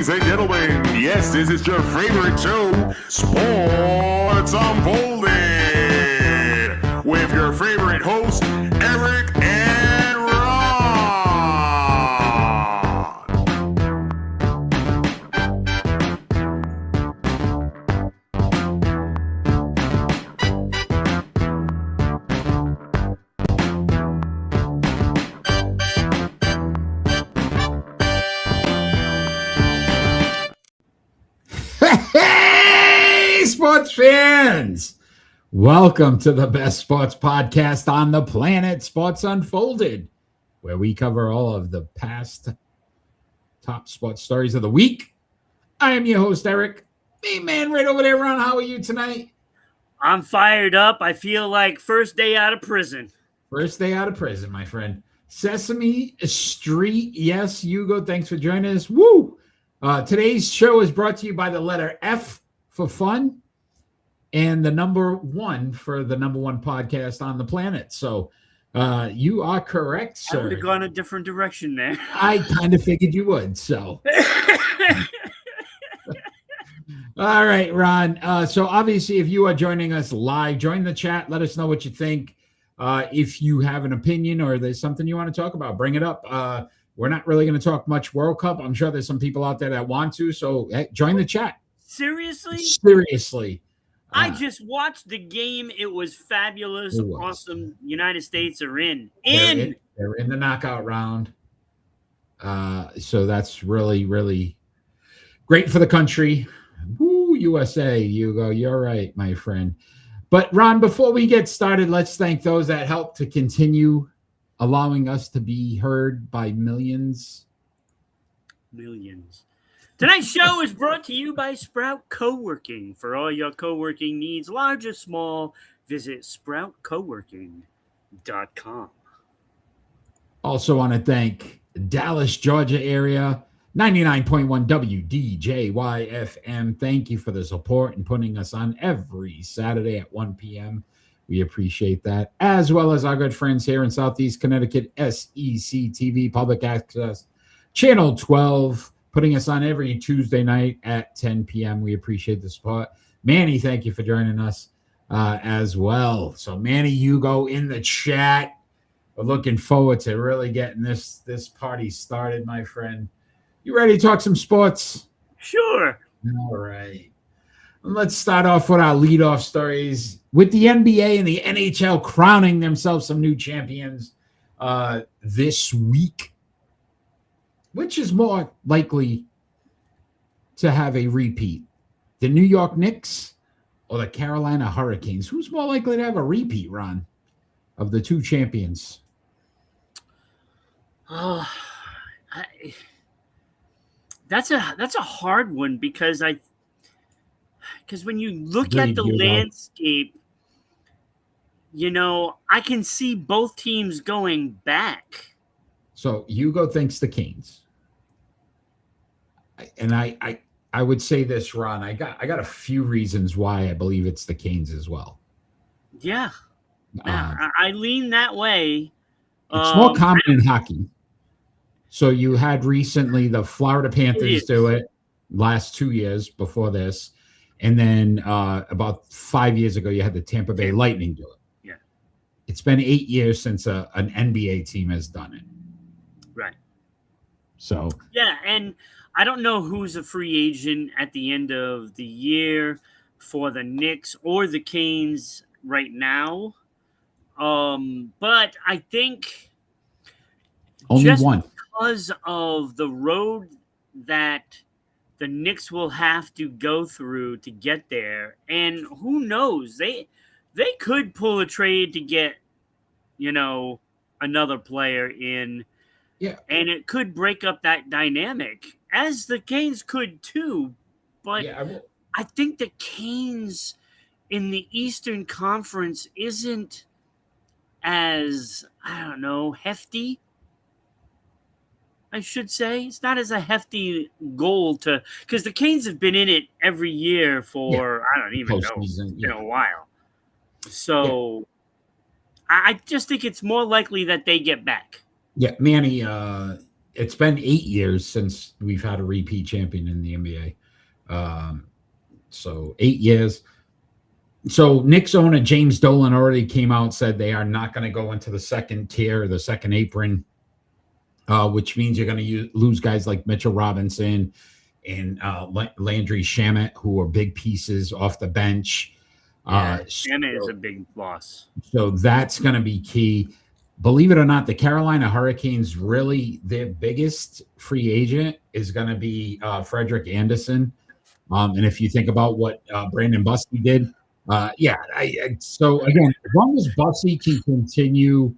Ladies and gentlemen, yes, this is your favorite show, Sports Unfolded, with your favorite hosts, Eric and Ron. Hey, sports fans! Welcome to the best sports podcast on the planet, Sports Unfolded, where we cover all of the past top sports stories of the week. I am your host, Eric. Hey, man, right over there, Ron. How are you tonight? I'm fired up. I feel like first day out of prison. First day out of prison, my friend. Sesame Street. Yes, Hugo, thanks for joining us. Woo! Today's show is brought to you by the letter F for fun and the number 1 for the number 1 podcast on the planet. So you are correct, sir. I would have gone a different direction there. I kind of figured you would. So, all right, Ron. So obviously, if you are joining us live, join the chat. Let us know what you think. If you have an opinion or there's something you want to talk about, bring it up. We're not really going to talk much World Cup. I'm sure there's some people out there that want to. So hey, join the chat. Seriously? Seriously. I just watched the game. It was fabulous. Awesome. United States are in. They're in the knockout round. So that's really, really great for the country. Woo, USA, Hugo. You're right, my friend. But Ron, before we get started, let's thank those that helped to continue allowing us to be heard by millions. Tonight's show is brought to you by Sprout Co-working. For all your co-working needs, large or small, visit sproutcoworking.com. Also want to thank Dallas, Georgia area, 99.1 WDJY-FM. Thank you for the support and putting us on every Saturday at 1 p.m. We appreciate that, as well as our good friends here in Southeast Connecticut, S6E25 Public Access, Channel 12, putting us on every Tuesday night at 10 p.m. We appreciate the support. Manny, thank you for joining us as well. So, Manny, Hugo in the chat. We're looking forward to really getting this party started, my friend. You ready to talk some sports? Sure. All right. Let's start off with our leadoff stories. With the NBA and the NHL crowning themselves some new champions this week, which is more likely to have a repeat? The New York Knicks or the Carolina Hurricanes? Who's more likely to have a repeat, Ron, of the two champions? That's a hard one because when you look at the landscape, you know, I can see both teams going back. So Hugo thinks the Canes. And I would say this, Ron. I got a few reasons why I believe it's the Canes as well. Yeah. I lean that way. It's more common in hockey. So you had recently the Florida Panthers do it last 2 years before this. And then about 5 years ago, you had the Tampa Bay Lightning do it. Yeah. It's been 8 years since an NBA team has done it. Right. So. Yeah, and I don't know who's a free agent at the end of the year for the Knicks or the Canes right now. But I think only one. Because of the road that the Knicks will have to go through to get there, and who knows, they could pull a trade to get, you know, another player in, and it could break up that dynamic, as the Canes could too. But I think the Canes in the Eastern Conference isn't as, I don't know, hefty. I should say it's not as a hefty goal to, because the Canes have been in it every year for I don't even know, in a while. So I just think it's more likely that they get back. Yeah, Manny, it's been 8 years since we've had a repeat champion in the NBA. So 8 years. So Knicks owner James Dolan already came out and said they are not going to go into the second tier, the second apron, which means you're going to lose guys like Mitchell Robinson and Landry Shamet, who are big pieces off the bench. Shamet is a big loss. So that's going to be key. Believe it or not, the Carolina Hurricanes, really their biggest free agent is going to be Frederick Anderson. And if you think about what Brandon Bussey did, so again, as long as Bussey can continue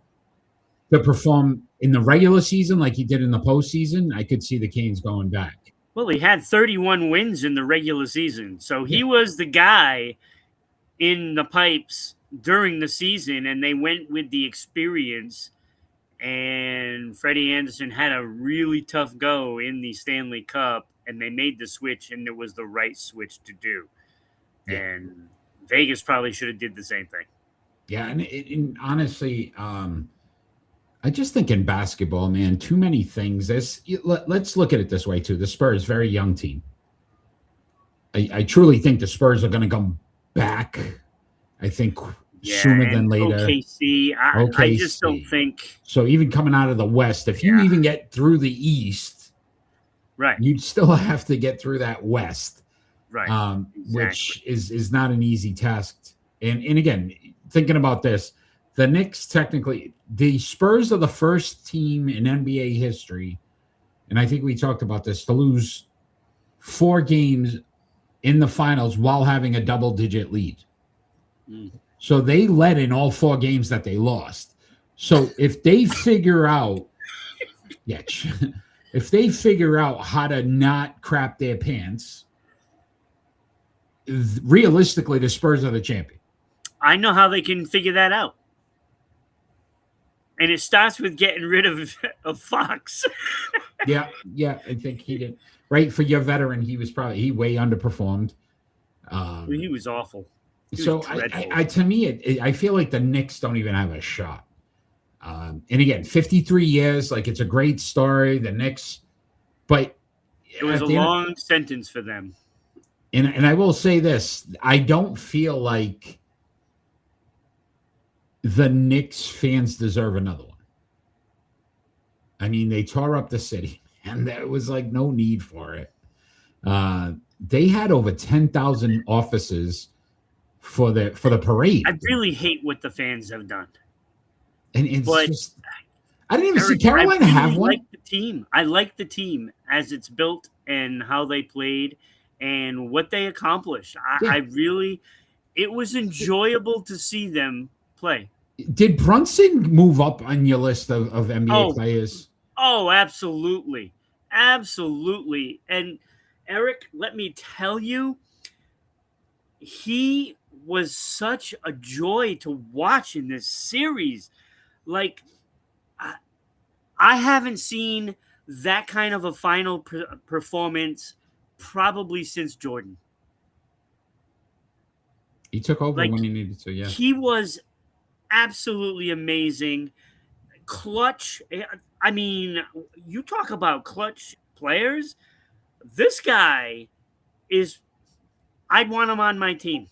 to perform in the regular season like he did in the postseason, I could see the Canes going back. Well, he had 31 wins in the regular season, so he was the guy in the pipes during the season, and they went with the experience. And Freddie Anderson had a really tough go in the Stanley Cup, and they made the switch, and it was the right switch to do. Yeah. And Vegas probably should have did the same thing. Yeah, and honestly, I just think in basketball, man, too many things. Let's look at it this way too. The Spurs, very young team. I truly think the Spurs are going to come back. I think sooner than later. OKC, I just don't think. So even coming out of the West, if you even get through the East, right, you'd still have to get through that West, right? Exactly. Which is not an easy task. And again, thinking about this, the Knicks technically, the Spurs are the first team in NBA history, and I think we talked about this, to lose 4 games in the finals while having a double-digit lead. So they led in all 4 games that they lost. So if they figure out, if they figure out how to not crap their pants, realistically, the Spurs are the champion. I know how they can figure that out. And it starts with getting rid of Fox. yeah, I think he did. Right, for your veteran, he way underperformed. He was awful. So to me, I feel like the Knicks don't even have a shot. And again, 53 years, like, it's a great story. The Knicks, but it was a long sentence for them. And I will say this: I don't feel like the Knicks fans deserve another one. I mean, they tore up the city, and there was like no need for it. They had over 10,000 offices for the parade. I really hate what the fans have done. And it's I didn't even see Carolina have one. I like the team as it's built and how they played and what they accomplished. It was enjoyable to see them play. Did Brunson move up on your list of NBA players? Oh, absolutely. Absolutely. And Eric, let me tell you, he was such a joy to watch in this series. Like, I haven't seen that kind of a final performance probably since Jordan. He took over when he needed to, yeah. He was absolutely amazing. Clutch. I mean, you talk about clutch players. This guy I'd want him on my team.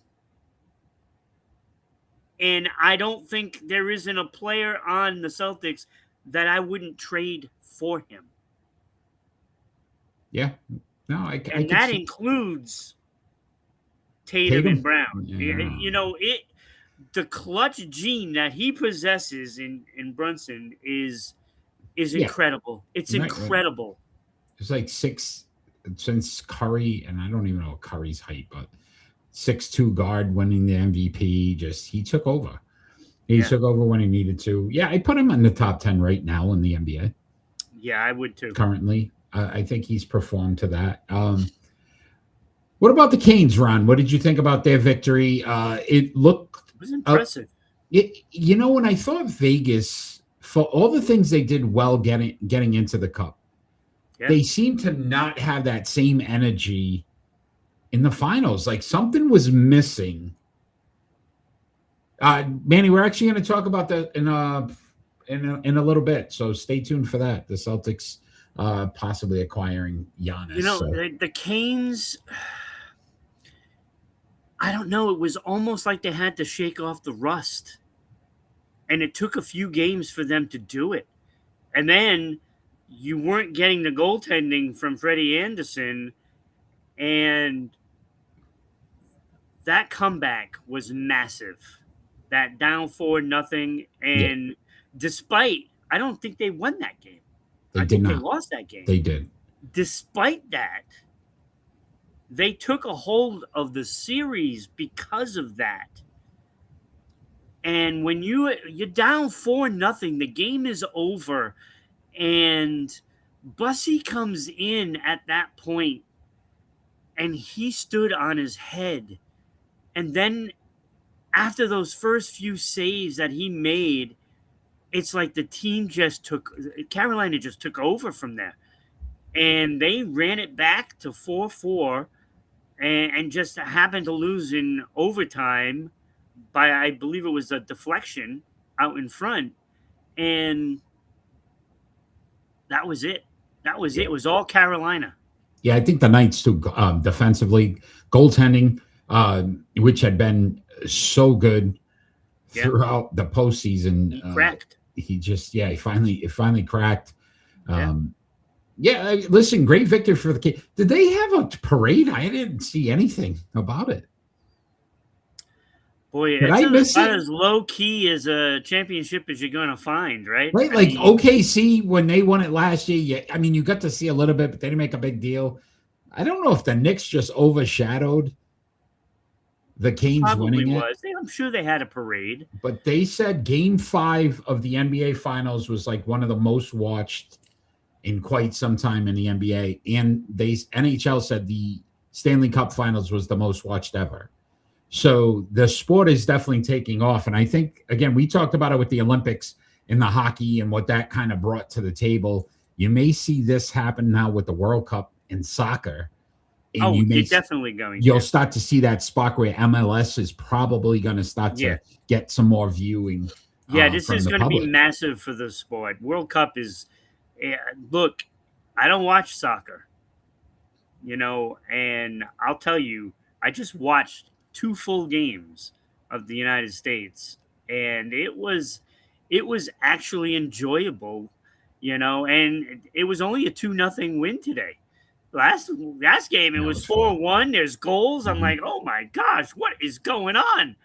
And I don't think there isn't a player on the Celtics that I wouldn't trade for him. Yeah. No, and that includes Tatum and Brown. Yeah. You know, the clutch gene that he possesses in Brunson is incredible. It's incredible. It's like 6 since Curry, and I don't even know Curry's height, but 6'2" guard winning the MVP. He took over. He took over when he needed to. Yeah, I put him in the top 10 right now in the NBA. Yeah, I would too. Currently, I think he's performed to that. What about the Canes, Ron? What did you think about their victory? It was impressive. When I thought Vegas, for all the things they did well getting into the Cup, they seem to not have that same energy in the finals. Like, something was missing. Manny, we're actually going to talk about that in a little bit, so stay tuned for that. The Celtics possibly acquiring Giannis. You know, So. the Canes, I don't know. It was almost like they had to shake off the rust. And it took a few games for them to do it. And then you weren't getting the goaltending from Freddie Anderson. And that comeback was massive. That down 4-0. And despite, I don't think they won that game. They I did think not. They lost that game. They did. Despite that, they took a hold of the series because of that. And when you're down 4-0, the game is over, and Bussy comes in at that point, and he stood on his head. And then after those first few saves that he made, it's like the team Carolina just took over from there. And they ran it back to 4-4 and just happened to lose in overtime by, I believe it was a deflection out in front. And that was it. That was it. It was all Carolina. Yeah, I think the Knights too, defensively, goaltending, which had been so good throughout the postseason. He cracked. He finally cracked. Listen, great victory for the Kings. Did they have a parade? I didn't see anything about it. Boy, it's about as low key as a championship as you're going to find, right? Right, OKC when they won it last year. You got to see a little bit, but they didn't make a big deal. I don't know if the Knicks just overshadowed the Canes winning it. I'm sure they had a parade. But they said Game 5 of the NBA Finals was like one of the most watched in quite some time in the NBA, and NHL said the Stanley Cup Finals was the most watched ever. So the sport is definitely taking off. And I think, again, we talked about it with the Olympics and the hockey and what that kind of brought to the table. You may see this happen now with the World Cup in soccer. And you're definitely going. You'll start to see that spot where MLS is probably going to start to get some more viewing. Yeah, this is going to be massive for the sport. World Cup is, look, I don't watch soccer, and I'll tell you, I just watched 2 full games of the United States, and it was actually enjoyable, and it was only a 2-0 win today. Last game it was 4-1. There's goals. I'm like, oh my gosh, what is going on?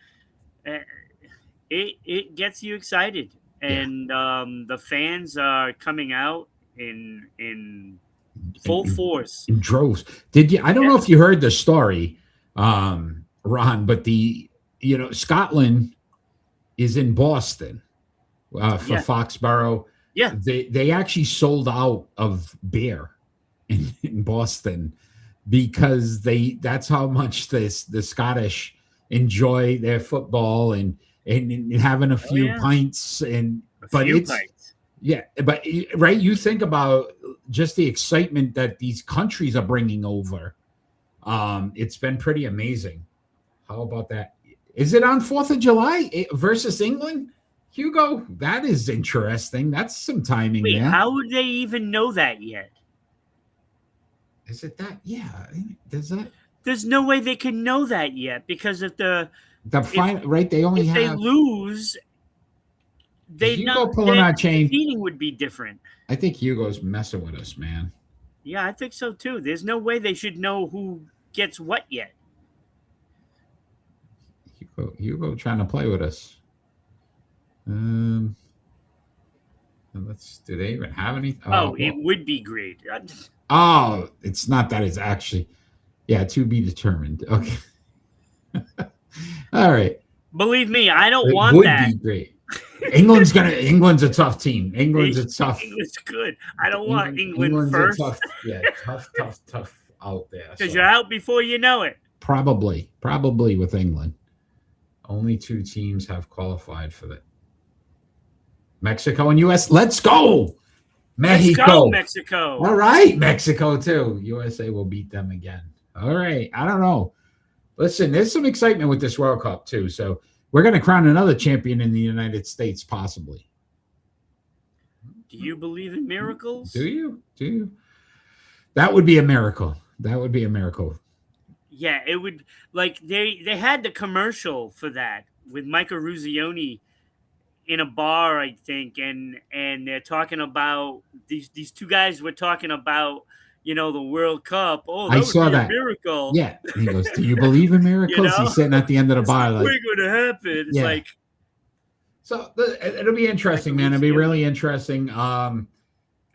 It gets you excited, and the fans are coming out in full force in droves. Did you? I don't know if you heard the story, Ron, but Scotland is in Boston for Foxborough. Yeah, they actually sold out of beer in Boston because that's how much the Scottish enjoy their football and having a few pints pints. Yeah, but right, you think about just the excitement that these countries are bringing over. It's been pretty amazing. How about that? Is it on 4th of July versus England? Hugo, that is interesting. That's some timing there. How would they even know that yet? Is it that? Yeah. Does that? There's no way they can know that yet because if they lose, seeding would be different. I think Hugo's messing with us, man. Yeah, I think so too. There's no way they should know who gets what yet. Hugo trying to play with us. Do they even have any? It would be great. Oh, it's not that. It's actually, to be determined. Okay. All right. Believe me, I don't want that. Would be great. England's a tough team. England's good. I don't want England first. Tough out there. Because you're out before you know it. Probably with England. Only 2 teams have qualified for that. Mexico and U.S. Let's go. Mexico. Let's go, Mexico. All right, Mexico too. USA will beat them again. All right. I don't know. Listen, there's some excitement with this World Cup too. So we're going to crown another champion in the United States, possibly. Do you believe in miracles? Do you? Do you? That would be a miracle. That would be a miracle. Yeah, it would. Like they had the commercial for that with Michael Ruzioni in a bar, I think, and they're talking about these two guys were talking about the World Cup. Oh, I that would saw be a that. miracle. Yeah. And he goes, "Do you believe in miracles?" He's sitting at the end of the it's bar, like, quick going to happen. It's yeah. like, so it'll be interesting, man. It'll be really interesting.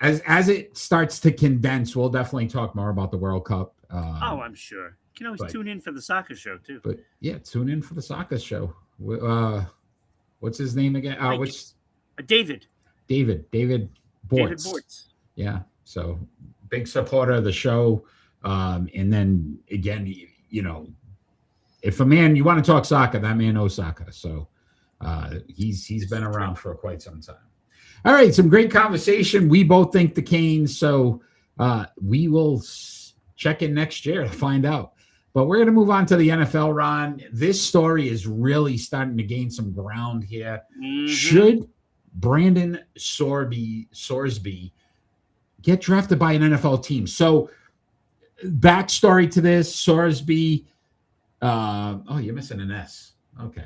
As it starts to condense, we'll definitely talk more about the World Cup. oh, I'm sure. You can always tune in for the soccer show too. But yeah, tune in for the soccer show. What's his name again? David. David Bortz. David Bortz. Yeah. So big supporter of the show. And then again, if a man you want to talk soccer, that man knows soccer. So he's been around for quite some time. All right, some great conversation. We both think the Canes, so we will check in next year to find out. But we're going to move on to the NFL, Ron. This story is really starting to gain some ground here. Mm-hmm. Should Brandon Sorsby get drafted by an NFL team? So, backstory to this, Sorsby. You're missing an S. Okay.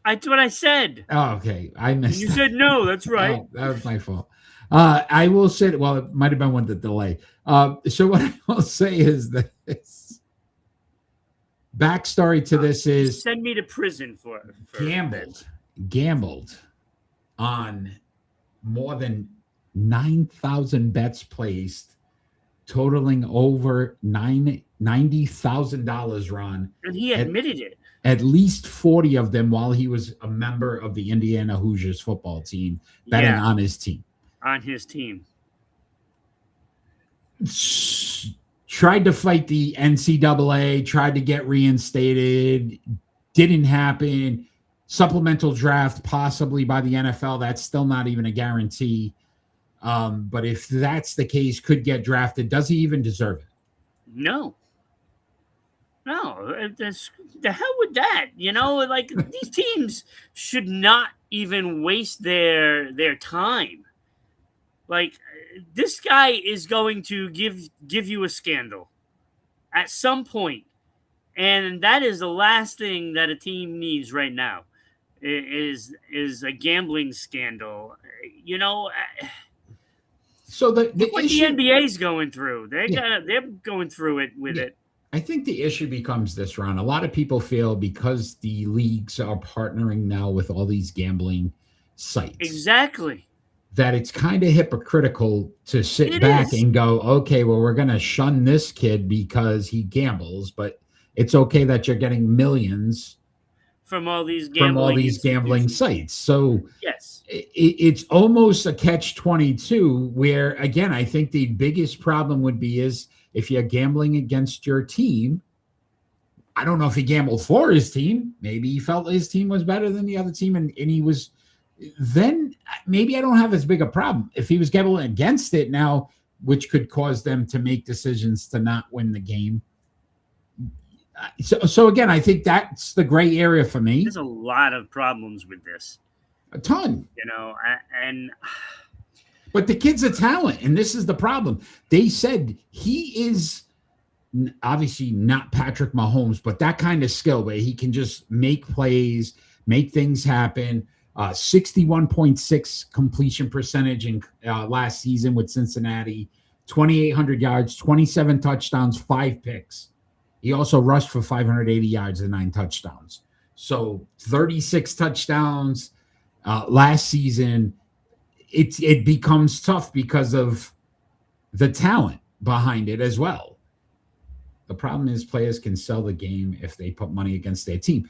That's what I said. Oh, okay. I missed. You said no. That's right. Oh, that was my fault. I will say, well, it might have been one the delay. So what I will say is this. Backstory to this is send me to prison for gambled on more than 9,000 bets placed, totaling over $90,000, Ron. And he admitted it. At least 40 of them while he was a member of the Indiana Hoosiers football team, betting on his team. On his team. Tried to fight the NCAA, tried to get reinstated, didn't happen. Supplemental draft possibly by the NFL. That's still not even a guarantee. But if that's the case, could get drafted. Does he even deserve it? No. The hell with that. Like these teams should not even waste their time. Like this guy is going to give you a scandal at some point, and that is the last thing that a team needs right now. Is a gambling scandal. So the what issue, the NBA is going through, they're going through it with it. I think the issue becomes this, Ron. A lot of people feel because the leagues are partnering now with all these gambling sites. Exactly. That it's kind of hypocritical to sit back and go, okay, well, we're going to shun this kid because he gambles, but it's okay that you're getting millions from all these gambling sites. So yes, it's almost a catch-22 where, again, I think the biggest problem would be is if you're gambling against your team. I don't know if he gambled for his team. Maybe he felt his team was better than the other team, and he was. Then maybe I don't have as big a problem. If he was gambling against it now, which could cause them to make decisions to not win the game. So again, I think that's the gray area for me. There's a lot of problems with this. A ton. But the kid's a talent, and this is the problem. They said he is obviously not Patrick Mahomes, but that kind of skill where he can just make plays, make things happen. 61.6 completion percentage in last season with Cincinnati, 2,800 yards, 27 touchdowns, 5 picks. He also rushed for 580 yards and 9 touchdowns. So 36 touchdowns last season. It becomes tough because of the talent behind it as well. The problem is players can sell the game if they put money against their team.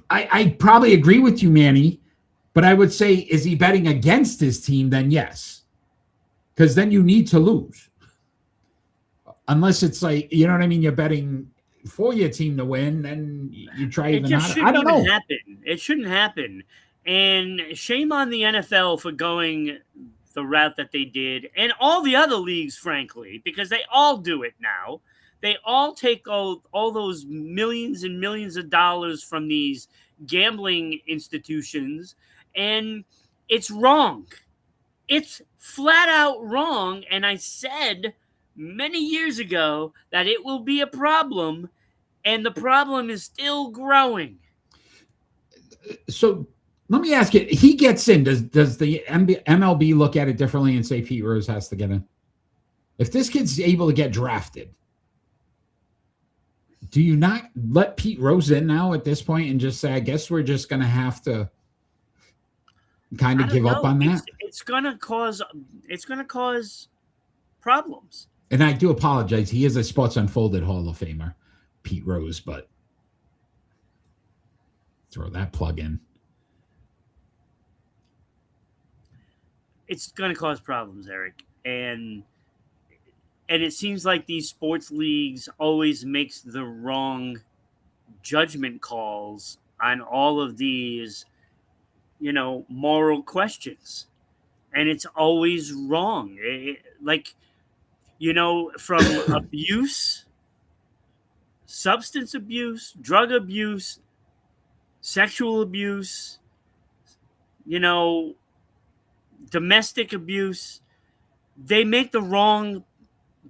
I probably agree with you, Manny, but I would say, is he betting against his team? Then yes, because then you need to lose. Unless it's like, you know what I mean? You're betting for your team to win, then you try even not. I don't know. It shouldn't happen. And shame on the NFL for going the route that they did, and all the other leagues, frankly, because they all do it now. They all take all those millions and millions of dollars from these gambling institutions, and it's wrong. It's flat out wrong. And I said many years ago that it will be a problem, and the problem is still growing. So let me ask you, he gets in. Does the MLB look at it differently and say Pete Rose has to get in? If this kid's able to get drafted, do you not let Pete Rose in now at this point and just say, I guess we're just going to have to kind of give up on that? It's gonna cause problems. And I do apologize. He is a Sports Unfolded Hall of Famer, Pete Rose, but throw that plug in. It's gonna cause problems, Eric. And it seems like these sports leagues always makes the wrong judgment calls on all of these, moral questions. And it's always wrong. From abuse, substance abuse, drug abuse, sexual abuse, domestic abuse, they make the wrong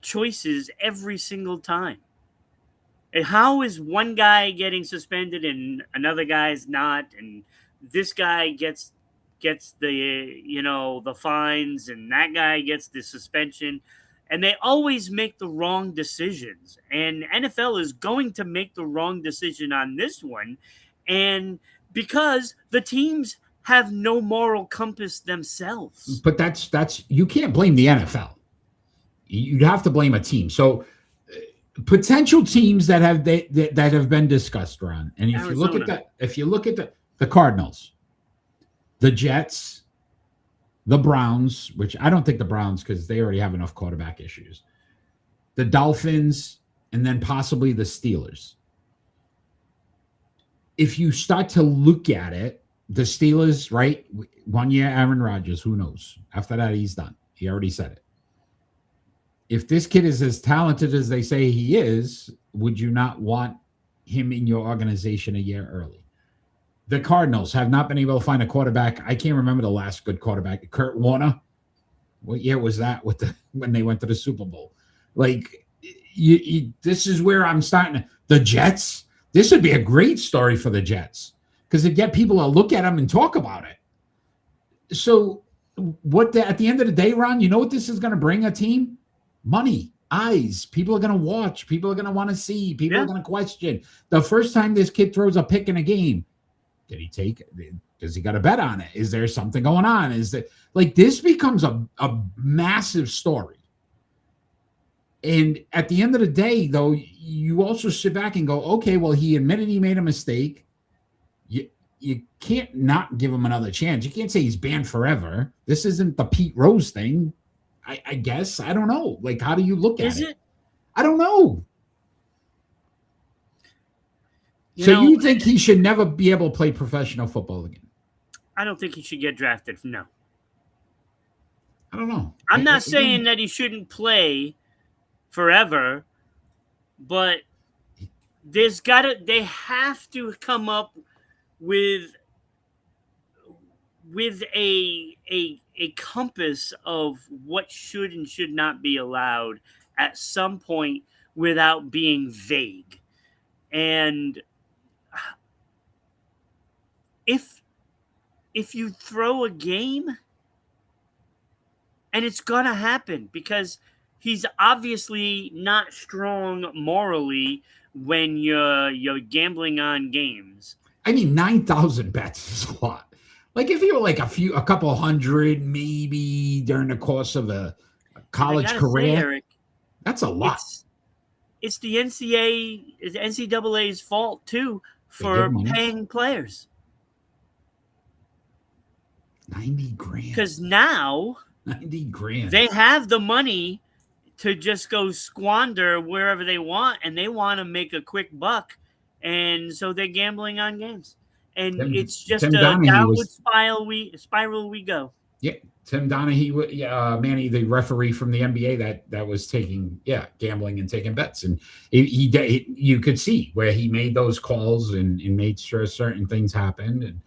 choices every single time. And how is one guy getting suspended and another guy's not, and this guy gets the fines and that guy gets the suspension, and they always make the wrong decisions, and NFL is going to make the wrong decision on this one, and because the teams have no moral compass themselves. But that's you can't blame the NFL. You'd have to blame a team. So potential teams that have been discussed, Ron. And if you look at the Cardinals, the Jets, the Browns, which I don't think the Browns, because they already have enough quarterback issues, the Dolphins, and then possibly the Steelers. If you start to look at it, the Steelers, right? 1 year, Aaron Rodgers, who knows? After that, he's done. He already said it. If this kid is as talented as they say he is, would you not want him in your organization a year early? The Cardinals have not been able to find a quarterback. I can't remember the last good quarterback. Kurt Warner. What year was that when they went to the Super Bowl? Like, this is where I'm starting. The Jets. This would be a great story for the Jets because it get people to look at them and talk about it. So at the end of the day, Ron, you know what this is going to bring a team? Money, eyes. People are going to watch. People are going to want to see. People are going to question. The first time this kid throws a pick in a game, did he take it? Does he got a bet on it? Is there something going on? Is that like this becomes a massive story? And at the end of the day, though, you also sit back and go, okay, well, he admitted he made a mistake. You can't not give him another chance. You can't say he's banned forever. This isn't the Pete Rose thing. I guess. I don't know. Like, how do you look at it? I don't know. You think he should never be able to play professional football again? I don't think he should get drafted. No. I don't know. I'm not saying that he shouldn't play forever, but they have to come up with a compass of what should and should not be allowed at some point without being vague. And if you throw a game, and it's gonna happen because he's obviously not strong morally when you're gambling on games. I mean, 9,000 bets is a lot. Like if you were like a couple hundred, maybe during the course of a college career, say, Eric, that's a lot. It's the NCAA's fault too for paying players. 90 grand. Because now 90 grand. They have the money to just go squander wherever they want, and they want to make a quick buck, and so they're gambling on games. And it's just a downward spiral we go. Yeah, Tim Donaghy, Manny, the referee from the NBA that was taking, gambling and taking bets. And you could see where he made those calls and made sure certain things happened. And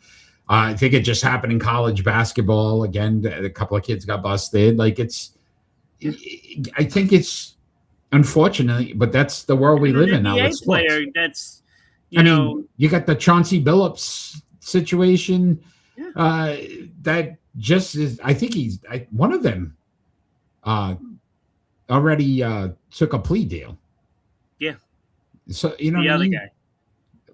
I think it just happened in college basketball. Again, a couple of kids got busted. Like I think it's unfortunate, but that's the world we And live an in now NBA with sports. player that's, I mean, you got the Chauncey Billups situation. Yeah. That just is. I think one of them already took a plea deal. Yeah. So you know the what I other mean? guy.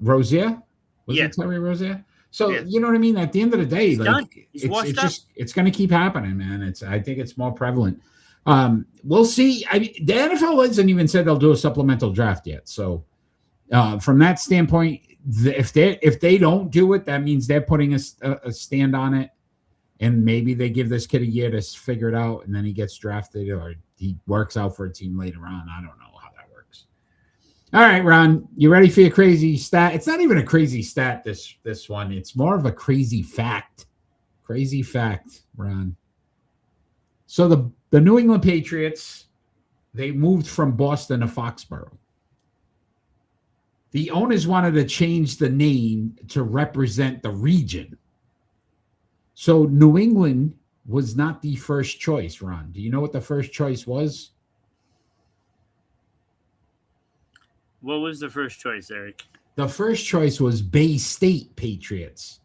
Rozier? Was Yeah. it Terry Rozier? So Yeah. you know what I mean? At the end of the day, He's like done. He's washed up. it's gonna keep happening, man. I think it's more prevalent. We'll see. I mean, the NFL hasn't even said they'll do a supplemental draft yet. So from that standpoint, if they don't do it, that means they're putting a stand on it. And maybe they give this kid a year to figure it out, and then he gets drafted or he works out for a team later on. I don't know how that works. All right, Ron, you ready for your crazy stat? It's not even a crazy stat, this one. It's more of a crazy fact. Crazy fact, Ron. So the New England Patriots, they moved from Boston to Foxborough. The owners wanted to change the name to represent the region. So New England was not the first choice, Ron. Do you know what the first choice was? What was the first choice, Eric? The first choice was Bay State Patriots.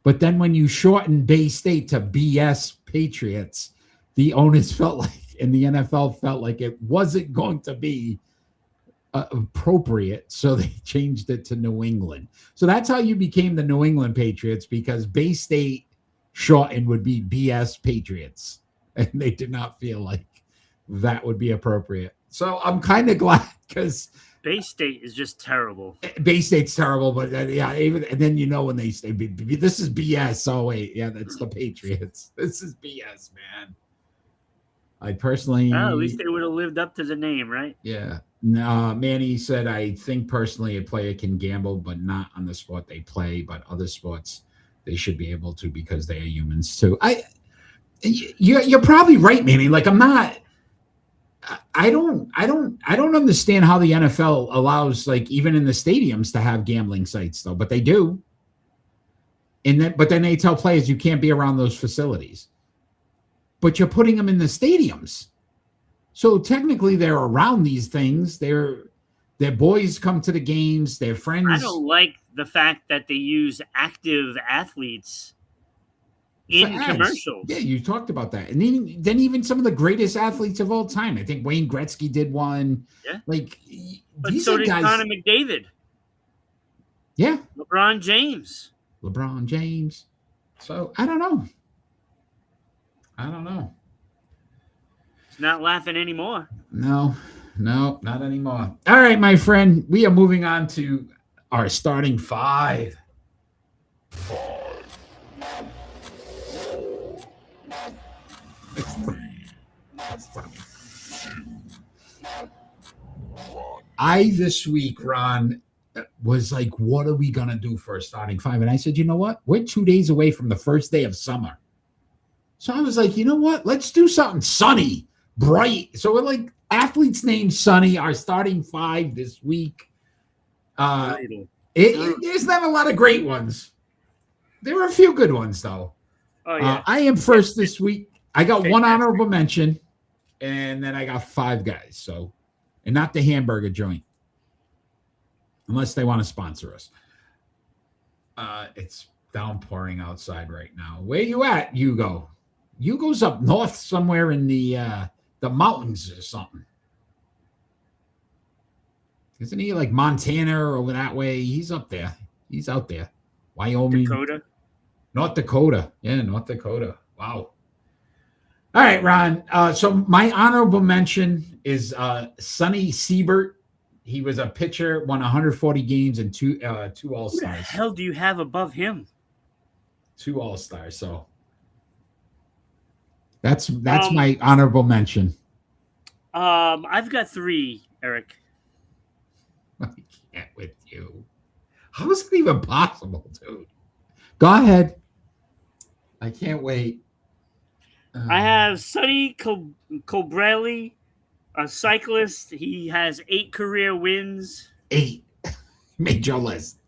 But then when you shorten Bay State to BS Patriots, the owners felt like, and the NFL felt like it wasn't going to be appropriate. So they changed it to New England. So that's how you became the New England Patriots, because Bay State shortened would be BS Patriots, and they did not feel like that would be appropriate. So I'm kind of glad, because Bay State is just terrible. Bay State's terrible, but yeah, even and then when they say this is BS. Oh wait, yeah, that's the Patriots. This is BS, man. I personally, at least they would have lived up to the name, right? Yeah. No, Manny said, I think personally a player can gamble, but not on the sport they play, but other sports they should be able to, because they are humans too. You're probably right, Manny. Like I don't understand how the NFL allows, like, even in the stadiums to have gambling sites though, but they do. But then they tell players you can't be around those facilities. But you're putting them in the stadiums. So technically they're around these things. Their boys come to the games, their friends. I don't like the fact that they use active athletes in commercials. Yeah, you talked about that. And then even some of the greatest athletes of all time. I think Wayne Gretzky did one. Yeah. Like, but so did guys, Connor McDavid. Yeah. LeBron James. So I don't know. He's not laughing anymore. No, not anymore. All right, my friend. We are moving on to our starting five. This week, Ron, was like, what are we going to do for a starting five? And I said, you know what? We're 2 days away from the first day of summer. So I was like, you know what? Let's do something sunny, bright. So we're like, athletes named Sonny, our starting five this week. There's not a lot of great ones. There were a few good ones, though. Oh, yeah. I am first this week. I got one honorable mention, and then I got five guys. So, and not the hamburger joint, unless they want to sponsor us. It's downpouring outside right now. Where you at, Hugo? Hugo's up north somewhere in the mountains or something. Isn't he like Montana or over that way? He's up there. He's out there. Wyoming. North Dakota. Yeah, North Dakota. Wow. All right, Ron. So my honorable mention is Sonny Siebert. He was a pitcher, won 140 games and two All-Stars. Who the hell do you have above him? 2 All-Stars. So that's my honorable mention. I've got 3, Eric. I can't with you. How is it even possible, dude? Go ahead. I can't wait. I have Sonny Colbrelli, a cyclist. He has 8 career wins. 8. Made your list.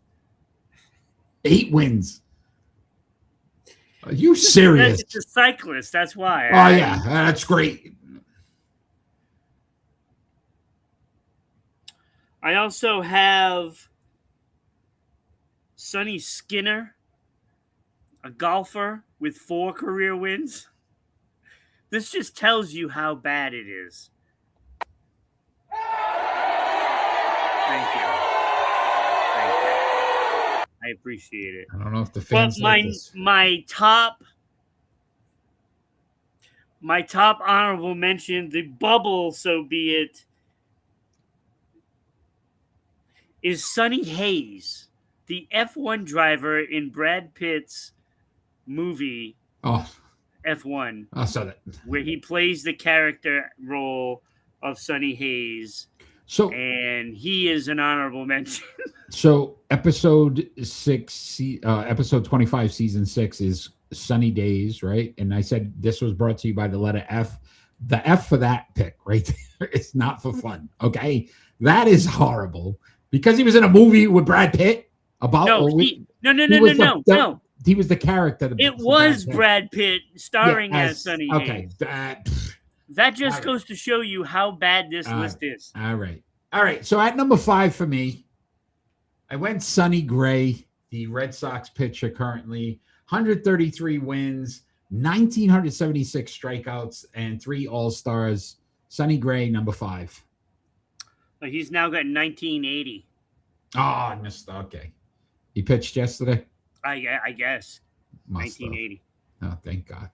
8 wins. Are you serious? It's a cyclist. That's why. Oh, yeah. That's great. I also have Sonny Skinner, a golfer with 4 career wins. This just tells you how bad it is. Thank you. I appreciate it. I don't know if the fans But like this. my top honorable mention, the bubble, so be it, is Sonny Hayes, the F1 driver in Brad Pitt's movie F1, I saw that. where he plays the character role of Sonny Hayes. So, and he is an honorable mention. So episode 25, season 6 is Sunny Days, right? And I said this was brought to you by the letter F. The F for that pick right there is not for fun. Okay, that is horrible because he was in a movie with Brad Pitt about. No. He was the character. It was Brad Pitt starring as Sonny Hayes. Okay, that just goes to show you how bad this list is. All right. So at number 5 for me, I went Sonny Gray, the Red Sox pitcher currently, 133 wins, 1,976 strikeouts, and 3 All-Stars. Sonny Gray, number 5. He's now got 1980. Oh, I missed. Okay. He pitched yesterday? I guess. Must 1980. have. Oh, thank God.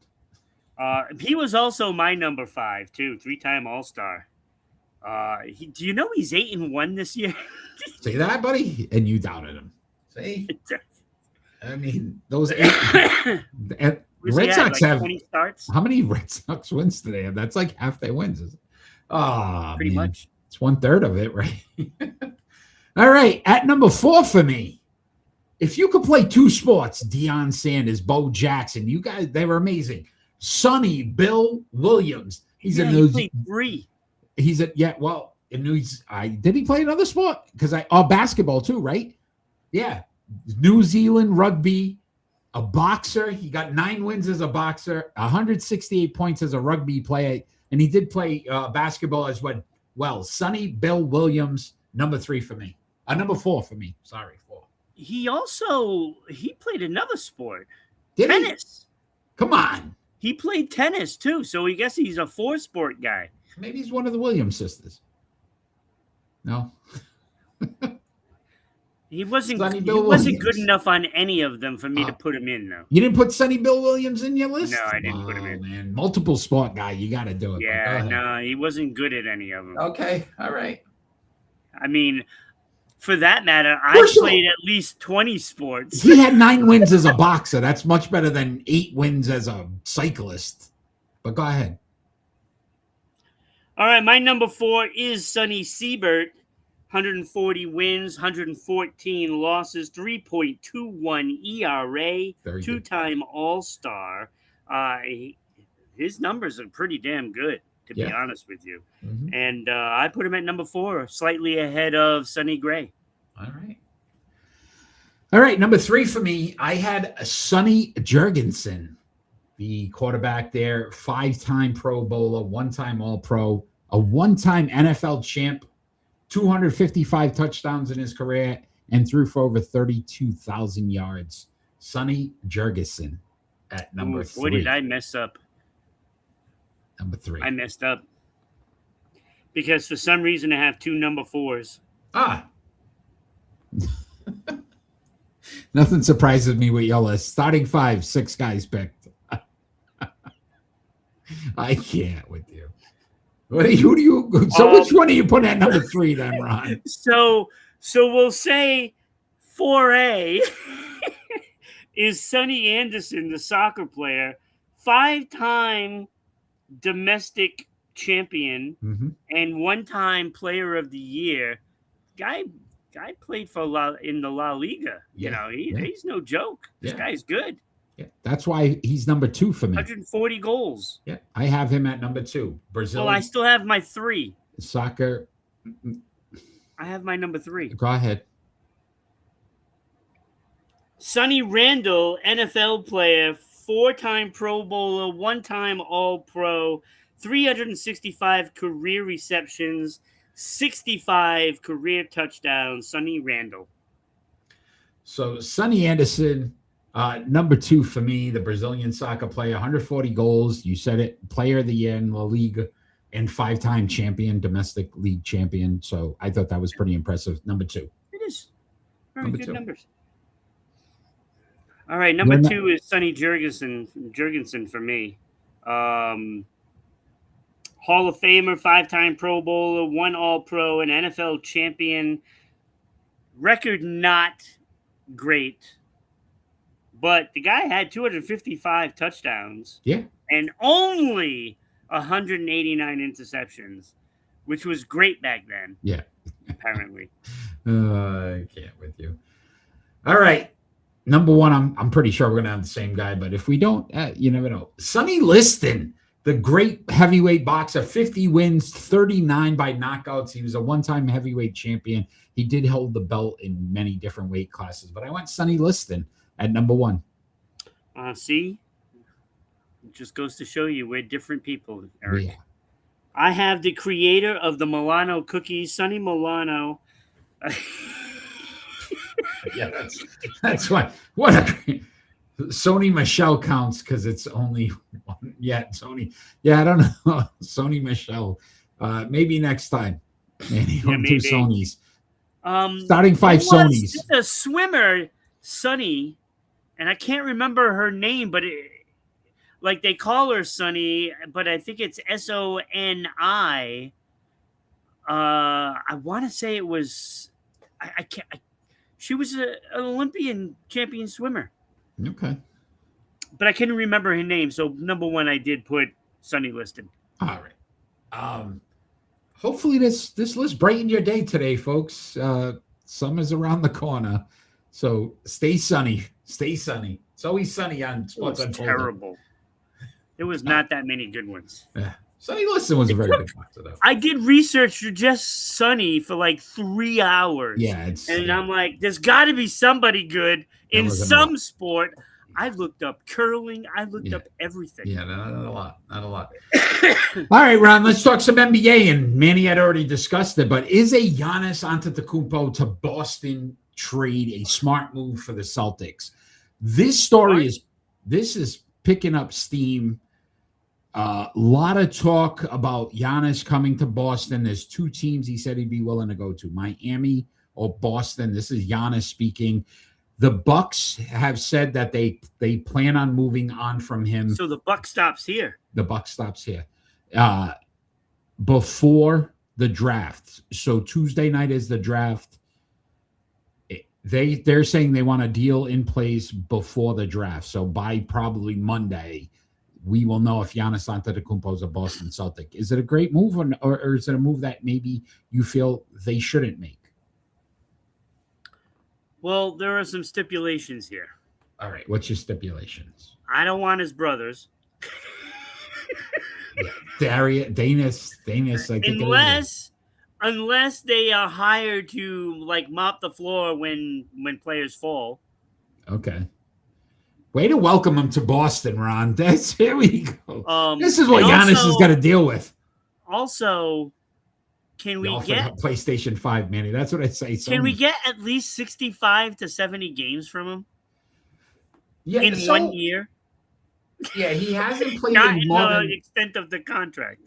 He was also my number 5, too. 3-time All-Star. Do you know he's 8-1 this year? See that, buddy? And you doubted him. See? I mean, those 8. The Red Sox have 20 starts. How many Red Sox wins do they have? That's like half their wins. Pretty much. It's 1/3 of it, right? All right. At number 4 for me, if you could play 2 sports, Deion Sanders, Bo Jackson, you guys, they were amazing. Sonny Bill Williams. He played 3. Did he play another sport? Because basketball too, right? Yeah. New Zealand rugby, a boxer. He got 9 wins as a boxer, 168 points as a rugby player, and he did play basketball as well. Well, Sonny Bill Williams, number 3 for me. Number 4 for me. Sorry, 4. He played another sport. Tennis. Come on. He played tennis too, so I guess he's a 4-sport guy. Maybe he's one of the Williams sisters. No. He wasn't good enough on any of them for me to put him in, though. You didn't put Sonny Bill Williams in your list? No, I didn't put him in. Man. Multiple sport guy. You got to do it. Yeah, no, he wasn't good at any of them. Okay, all right. I mean, for that matter, I played at least 20 sports. He had 9 wins as a boxer. That's much better than 8 wins as a cyclist. But go ahead. All right, my number 4 is Sonny Siebert. 140 wins, 114 losses, 3.21 ERA, Very 2-time All-Star. His numbers are pretty damn good, to be honest with you. Mm-hmm. And I put him at number 4, slightly ahead of Sonny Gray. All right, number 3 for me, I had Sonny Jurgensen, the quarterback there, 5-time Pro Bowler, 1-time All-Pro, a 1-time NFL champ, 255 touchdowns in his career, and threw for over 32,000 yards. Sonny Jurgensen at number 3. What did I mess up? Number 3. I messed up. Because for some reason I have 2 number 4s. Nothing surprises me with your list. Starting 5, 6 guys picked. I can't with you. Which one are you putting at number 3 then, Ron? So we'll say 4A is Sonny Anderson, the soccer player, 5-time domestic champion, and 1-time player of the year. Guy played for in the La Liga. He's no joke. This guy's good. Yeah, that's why he's number 2 for me. 140 goals. Yeah, I have him at number 2. Brazil. Well, I still have my 3. Soccer. I have my number 3. Go ahead. Sonny Randall, NFL player, 4-time Pro Bowler, 1-time All-Pro, 365 career receptions, 65 career touchdowns, Sonny Randall. So Sonny Anderson, number 2 for me, the Brazilian soccer player, 140 goals. You said it, player of the year in La Liga and 5-time champion, domestic league champion. So I thought that was pretty impressive. Number 2. It is. Very Number good 2. numbers. All right, number 2 is Sonny Jurgensen for me. Hall of Famer, 5-time Pro Bowler, 1 All-Pro, an NFL champion. Record not great, but the guy had 255 touchdowns. Yeah. And only 189 interceptions, which was great back then. Yeah. Apparently. I can't with you. All right. Number 1, I'm pretty sure we're going to have the same guy, but if we don't, you never know. Sonny Liston, the great heavyweight boxer, 50 wins, 39 by knockouts. He was a 1-time heavyweight champion. He did hold the belt in many different weight classes, but I went Sonny Liston at number 1. See? It just goes to show you we're different people, Eric. Yeah. I have the creator of the Milano cookies, Sonny Milano. Yeah, that's what a great, Sony Michelle counts because it's only one. Yeah, Sony. Yeah, I don't know. Sony Michelle. Maybe next time. Maybe Yeah, we'll do maybe. Sonys. Starting 5 Sonys. Just a swimmer, Sonny, and I can't remember her name, but like they call her Sonny, but I think it's Soni. I want to say it was. I can't. She was an Olympian champion swimmer. Okay. But I couldn't remember her name. So number 1, I did put Sonny Liston. All right. Hopefully this list brightened your day today, folks. Summer's around the corner. So stay sunny. Stay sunny. It's always sunny on Sports It was Unfolded. terrible. There was not that many good ones. Yeah. Sonny Liston was a very good boxer, though. I did research for just Sonny for like 3 hours. Yeah. I'm like, there's got to be somebody good in wasn't some sport. I looked up curling. I looked up everything. Yeah, not a lot. Not a lot. All right, Ron, let's talk some NBA. And Manny had already discussed it, but is a Giannis Antetokounmpo to Boston trade a smart move for the Celtics? This story is picking up steam. A lot of talk about Giannis coming to Boston. There's 2 teams he said he'd be willing to go to, Miami or Boston. This is Giannis speaking. The Bucks have said that they plan on moving on from him. So the buck stops here. The buck stops here before the draft. So Tuesday night is the draft. They're saying they want a deal in place before the draft. So by probably Monday, we will know if Giannis Antetokounmpo is a Boston Celtic. Is it a great move, or is it a move that maybe you feel they shouldn't make? Well, there are some stipulations here. All right. What's your stipulations? I don't want his brothers. Danius, I think unless they are hired to like mop the floor when players fall. Okay. Way to welcome him to Boston, Ron. Here we go. This is what Giannis has got to deal with. Also, can we get PlayStation 5, Manny? That's what I say. Can we get at least 65 to 70 games from him? Yeah, in 1 year. Yeah, he hasn't played Not in in more the than, extent of the contract.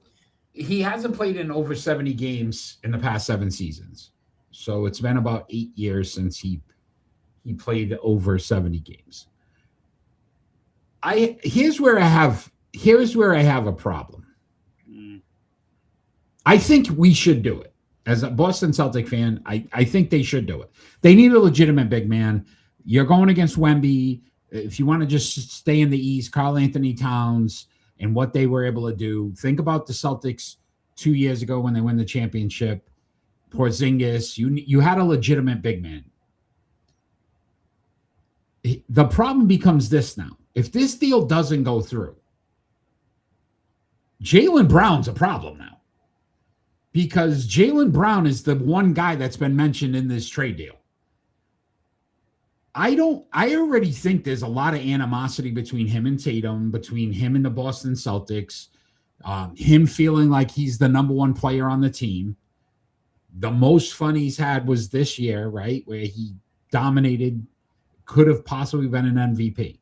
He hasn't played in over 70 games in the past 7 seasons. So it's been about 8 years since he played over 70 games. Here's where I have a problem. I think we should do it. As a Boston Celtic fan, I think they should do it. They need a legitimate big man. You're going against Wemby. If you want to just stay in the East, Karl Anthony Towns and what they were able to do. Think about the Celtics 2 years ago when they win the championship. Porzingis, you had a legitimate big man. The problem becomes this now. If this deal doesn't go through, Jaylen Brown's a problem now. Because Jaylen Brown is the one guy that's been mentioned in this trade deal. I already think there's a lot of animosity between him and Tatum, between him and the Boston Celtics, him feeling like he's the number one player on the team. The most fun he's had was this year, right? Where he dominated, could have possibly been an MVP.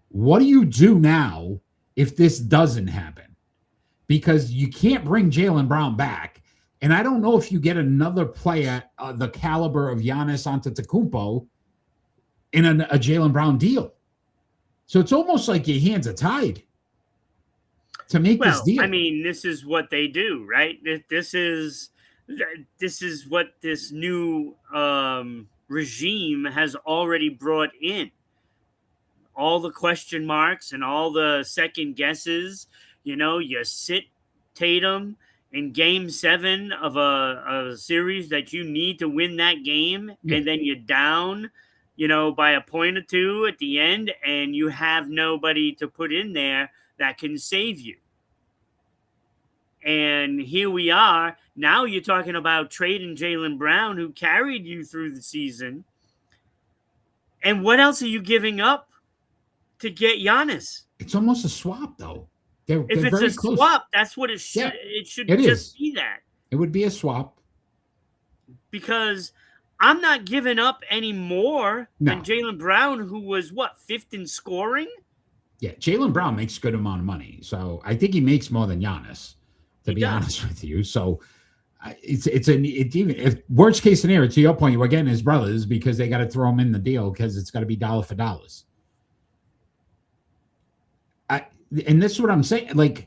What do you do now if this doesn't happen? Because you can't bring Jaylen Brown back. And I don't know if you get another player the caliber of Giannis Antetokounmpo in a Jaylen Brown deal. So it's almost like your hands are tied to make this deal. I mean, this is what they do, right? This is what this new regime has already brought in. All the question marks and all the second guesses. You sit Tatum in game 7 of a series that you need to win that game, and then you're down, by a point or two at the end, and you have nobody to put in there that can save you. And here we are. Now you're talking about trading Jaylen Brown, who carried you through the season. And what else are you giving up to get Giannis? It's almost a swap, though. They're if it's very a close. Swap, that's what it should. Yeah, it should it just is. be that. It would be a swap. Because I'm not giving up any more than Jaylen Brown, who was, 5th in scoring? Yeah, Jaylen Brown makes a good amount of money. So I think he makes more than Giannis, to be honest with you. So even if worst case scenario, to your point, we're getting his brothers because they got to throw him in the deal because it's got to be dollar for dollars. And this is what I'm saying. Like,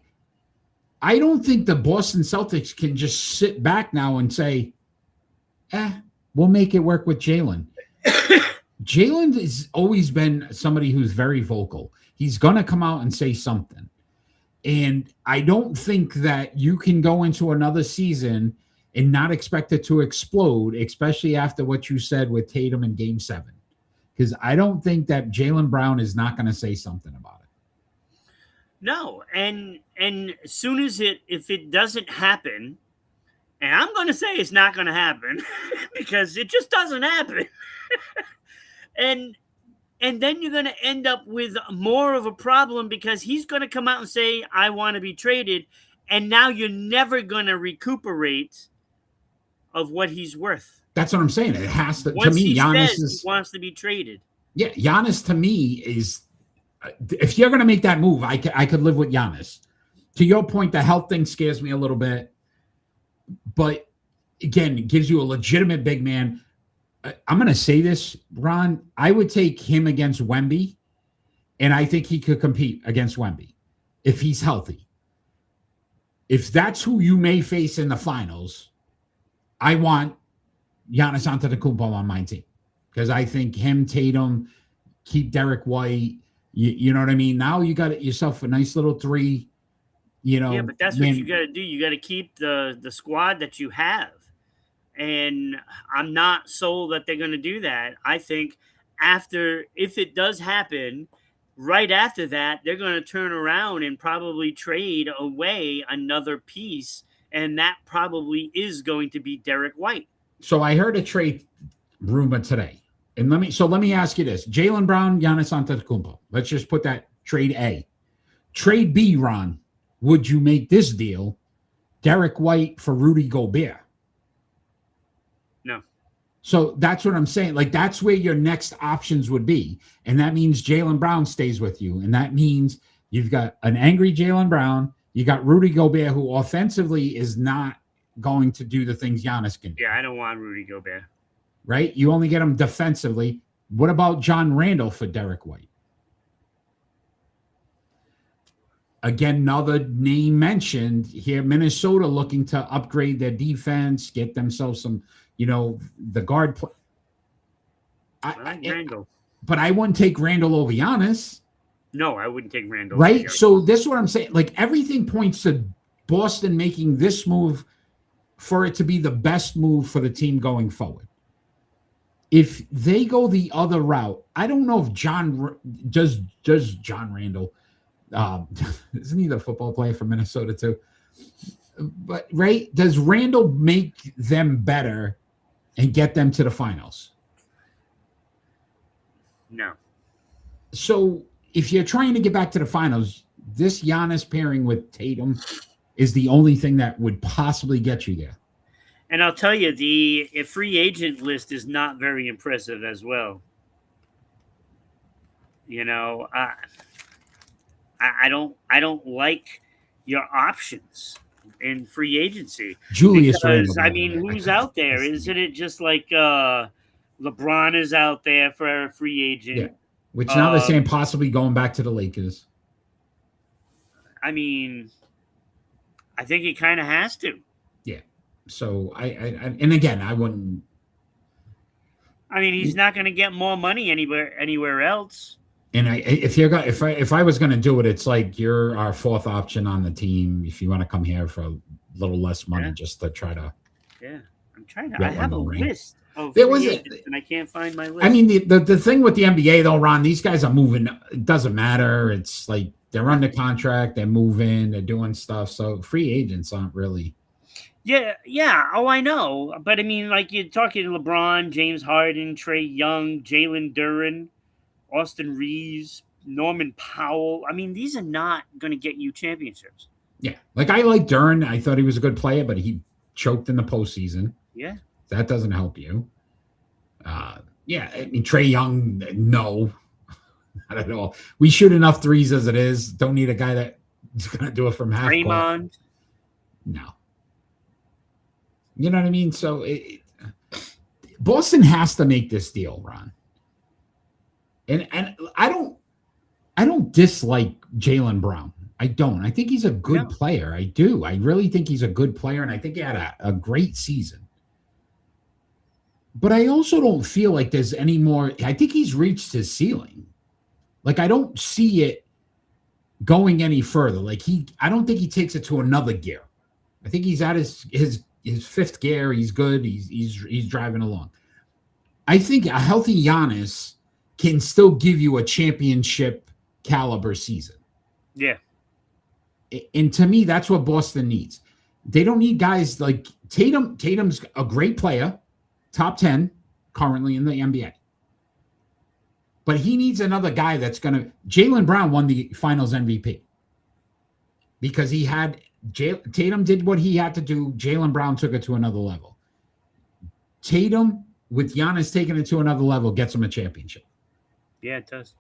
I don't think the Boston Celtics can just sit back now and say, we'll make it work with Jaylen. Jaylen has always been somebody who's very vocal. He's going to come out and say something. And I don't think that you can go into another season and not expect it to explode, especially after what you said with Tatum in Game 7. Because I don't think that Jaylen Brown is not going to say something about it. No, and as soon as if it doesn't happen, and I'm going to say it's not going to happen because it just doesn't happen. and then you're going to end up with more of a problem because he's going to come out and say, I want to be traded. And now you're never going to recuperate of what he's worth. That's what I'm saying. It has to. Once to me, he Giannis says he wants to be traded. Yeah, Giannis to me is. If you're going to make that move, I could live with Giannis. To your point, the health thing scares me a little bit. But again, it gives you a legitimate big man. I'm going to say this, Ron. I would take him against Wemby, and I think he could compete against Wemby if he's healthy. If that's who you may face in the finals, I want Giannis Antetokounmpo on my team because I think him, Tatum, keep Derek White. You know what I mean? Now you got yourself a nice little 3. Yeah, but that's what you got to do. You got to keep the squad that you have. And I'm not sold that they're going to do that. I think if it does happen, right after that, they're going to turn around and probably trade away another piece. And that probably is going to be Derek White. So I heard a trade rumor today. And let me ask you this. Jaylen Brown, Giannis Antetokounmpo. Let's just put that trade A. Trade B, Ron. Would you make this deal? Derek White for Rudy Gobert. No. So that's what I'm saying. Like, that's where your next options would be. And that means Jaylen Brown stays with you. And that means you've got an angry Jaylen Brown. You got Rudy Gobert, who offensively is not going to do the things Giannis can do. Yeah, I don't want Rudy Gobert. Right? You only get him defensively. What about John Randall for Derek White? Again, another name mentioned here, Minnesota looking to upgrade their defense, get themselves some, the guard. I like Randall. But I wouldn't take Randall over Giannis. No, I wouldn't take Randall. Right? So this is what I'm saying. Like, everything points to Boston making this move for it to be the best move for the team going forward. If they go the other route, I don't know if John Randall, isn't he the football player for Minnesota too? But right, does Randall make them better and get them to the finals? No. So if you're trying to get back to the finals, this Giannis pairing with Tatum is the only thing that would possibly get you there. And I'll tell you, the free agent list is not very impressive as well. You know, I don't like your options in free agency. Julius Because, Randle, I mean, who's out there? Isn't it just like LeBron is out there for a free agent? Yeah. Which now they're saying possibly going back to the Lakers. I mean, I think he kind of has to. Yeah. So I and again, I wouldn't. I mean, he's not going to get more money anywhere else. And if I was going to do it, it's like you're our fourth option on the team. If you want to come here for a little less money, just to try to. Yeah, I'm trying to. I have a list of there was and I can't find my list. I mean, the thing with the NBA though, Ron, these guys are moving. It doesn't matter. It's like they're under contract, they're moving, they're doing stuff. So free agents aren't really. Yeah. Oh, I know. But I mean, like you're talking LeBron, James Harden, Trae Young, Jalen Duren, Austin Reeves, Norman Powell. I mean, these are not going to get you championships. Yeah. Like I like Duren. I thought he was a good player, but he choked in the postseason. Yeah. That doesn't help you. Yeah. I mean, Trae Young, no. Not at all. We shoot enough threes as it is. Don't need a guy that's going to do it from half court. Draymond. No. You know what I mean? So Boston has to make this deal, Ron. And I don't dislike Jaylen Brown. I don't. I think he's a good player. I do. I really think he's a good player, and I think he had a great season. But I also don't feel like there's any more. I think he's reached his ceiling. Like I don't see it going any further. Like I don't think he takes it to another gear. I think he's at his fifth gear. He's good. He's driving along. I think a healthy Giannis can still give you a championship caliber season. Yeah. And to me, that's what Boston needs. They don't need guys like Tatum. Tatum's a great player, top 10 currently in the NBA. But he needs another guy that's going to. Jaylen Brown won the finals MVP because he had Tatum did what he had to do. Jaylen Brown took it to another level. Tatum, with Giannis taking it to another level, gets him a championship. Yeah, it does.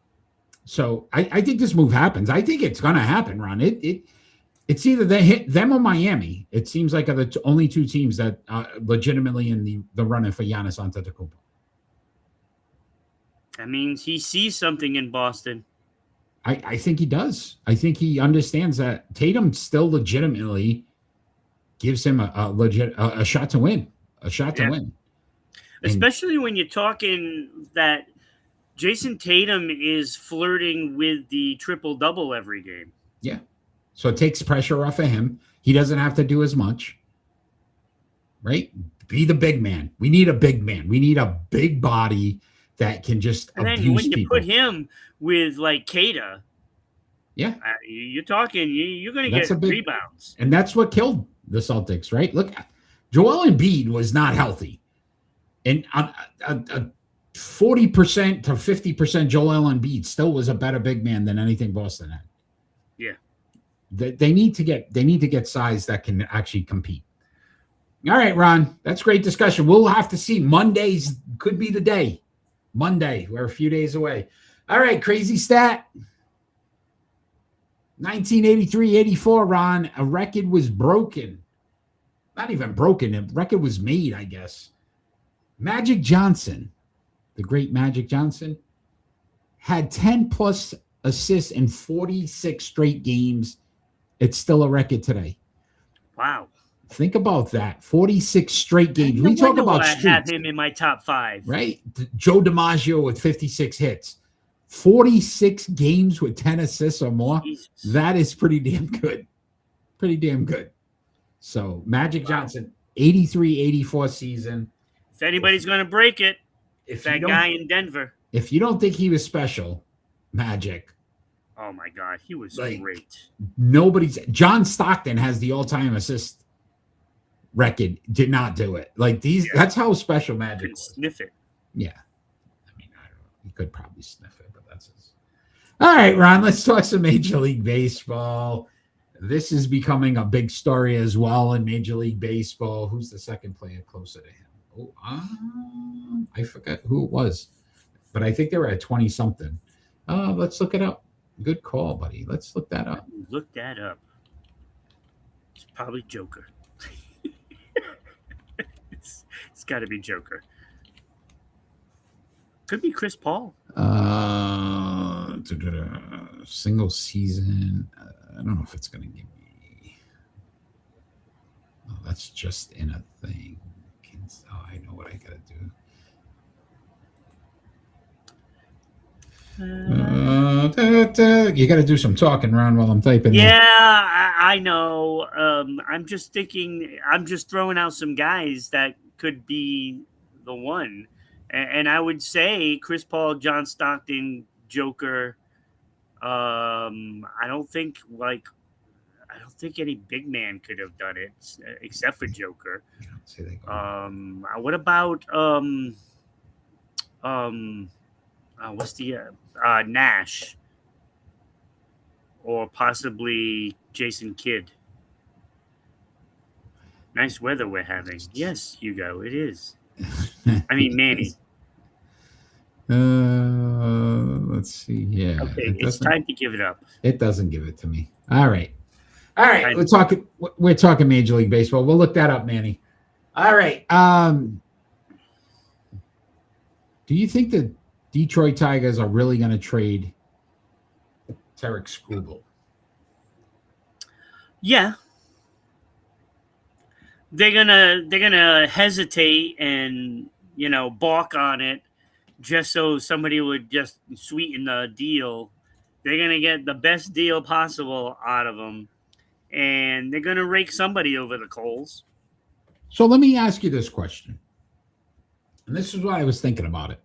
So I think this move happens. I think it's going to happen, Ron. It's either they hit them or Miami. It seems like are the only two teams that are legitimately in the running for Giannis Antetokounmpo. That means he sees something in Boston. I think he does. I think he understands that Tatum still legitimately gives him a shot to win. A shot to win. Especially when you're talking that Jason Tatum is flirting with the triple-double every game. Yeah. So it takes pressure off of him. He doesn't have to do as much. Right? Be the big man. We need a big man. We need a big body that can just and abuse then when you people. put him with like Kata, yeah, you're talking. You're going to get rebounds, and that's what killed the Celtics, right? Look, Joel Embiid was not healthy, and 40% to 50% Joel Embiid still was a better big man than anything Boston had. Yeah, they need to get size that can actually compete. All right, Ron, that's great discussion. We'll have to see. Mondays could be the day. Monday, we're a few days away. All right, crazy stat. 1983-84, Ron, a record was broken. Not even broken, a record was made, I guess. Magic Johnson, the great Magic Johnson, had 10-plus assists in 46 straight games. It's still a record today. Wow. Think about that. 46 straight games. We talk about streaks. I have him in my top 5. Right? Joe DiMaggio with 56 hits. 46 games with 10 assists or more. Jesus. That is pretty damn good. Pretty damn good. So, Magic Johnson, 83-84 season. If anybody's going to break it, it's that guy in Denver. If you don't think he was special, Magic. Oh, my God. He was great. John Stockton has the all-time assist record, did not do it. Like these, that's how special Magic was. Sniff it. Yeah. I mean, I don't know. He could probably sniff it, but that's his. All right, Ron, let's talk some Major League Baseball. This is becoming a big story as well in Major League Baseball. Who's the second player closer to him? I forgot who it was, but I think they were at 20-something. Let's look it up. Good call, buddy. Let's look that up. Look that up. It's probably Joker. it's got to be Joker. Could be Chris Paul. Single season. I don't know if it's going to give me. Oh, that's just in a thing. Oh, I know what I got to do. You got to do some talking, Ron, while I'm typing. Yeah, I know. I'm just thinking. I'm just throwing out some guys that could be the one, and I would say Chris Paul, John Stockton, Joker. I don't think any big man could have done it except for Joker. What about what's the Nash or possibly Jason Kidd? Nice weather we're having. Yes, Hugo, it is. I mean Manny. Let's see. Yeah. Okay, it's time to give it up. It doesn't give it to me. All right. We're talking Major League Baseball. We'll look that up, Manny. All right. Do you think the Detroit Tigers are really going to trade Tarek Skubal? Yeah. They're gonna hesitate and balk on it just so somebody would just sweeten the deal. They're gonna get the best deal possible out of them, and they're gonna rake somebody over the coals. So let me ask you this question, and this is why I was thinking about it.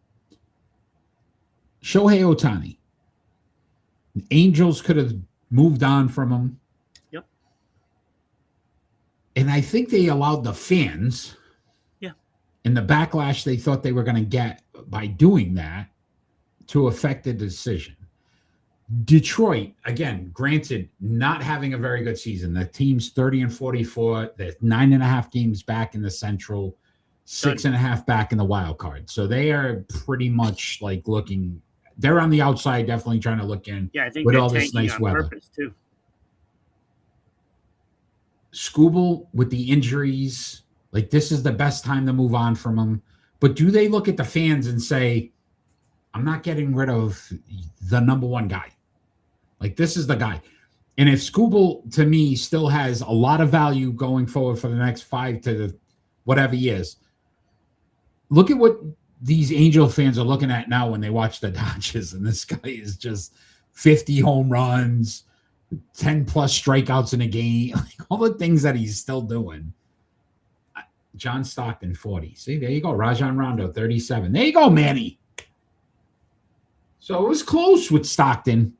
Shohei Ohtani. The Angels could have moved on from him. Yep. And I think they allowed the fans, and the backlash they thought they were going to get by doing that, to affect the decision. Detroit, again, granted, not having a very good season. The team's 30-44. They're 9.5 games back in the Central, 6.5 back in the wild card. So they are pretty much like looking. They're on the outside, definitely trying to look in. Yeah, I think with they're all this tanking nice on weather. purpose too. Skubal with the injuries, like this is the best time to move on from him. But do they look at the fans and say, I'm not getting rid of the number one guy? Like, this is the guy. And if Skubal, to me, still has a lot of value going forward for the next 5 to whatever years, look at what these Angel fans are looking at now when they watch the Dodgers. And this guy is just 50 home runs, 10 plus strikeouts in a game, like all the things that he's still doing. John Stockton, 40. See, there you go. Rajon Rondo, 37. There you go, Manny. So it was close with Stockton.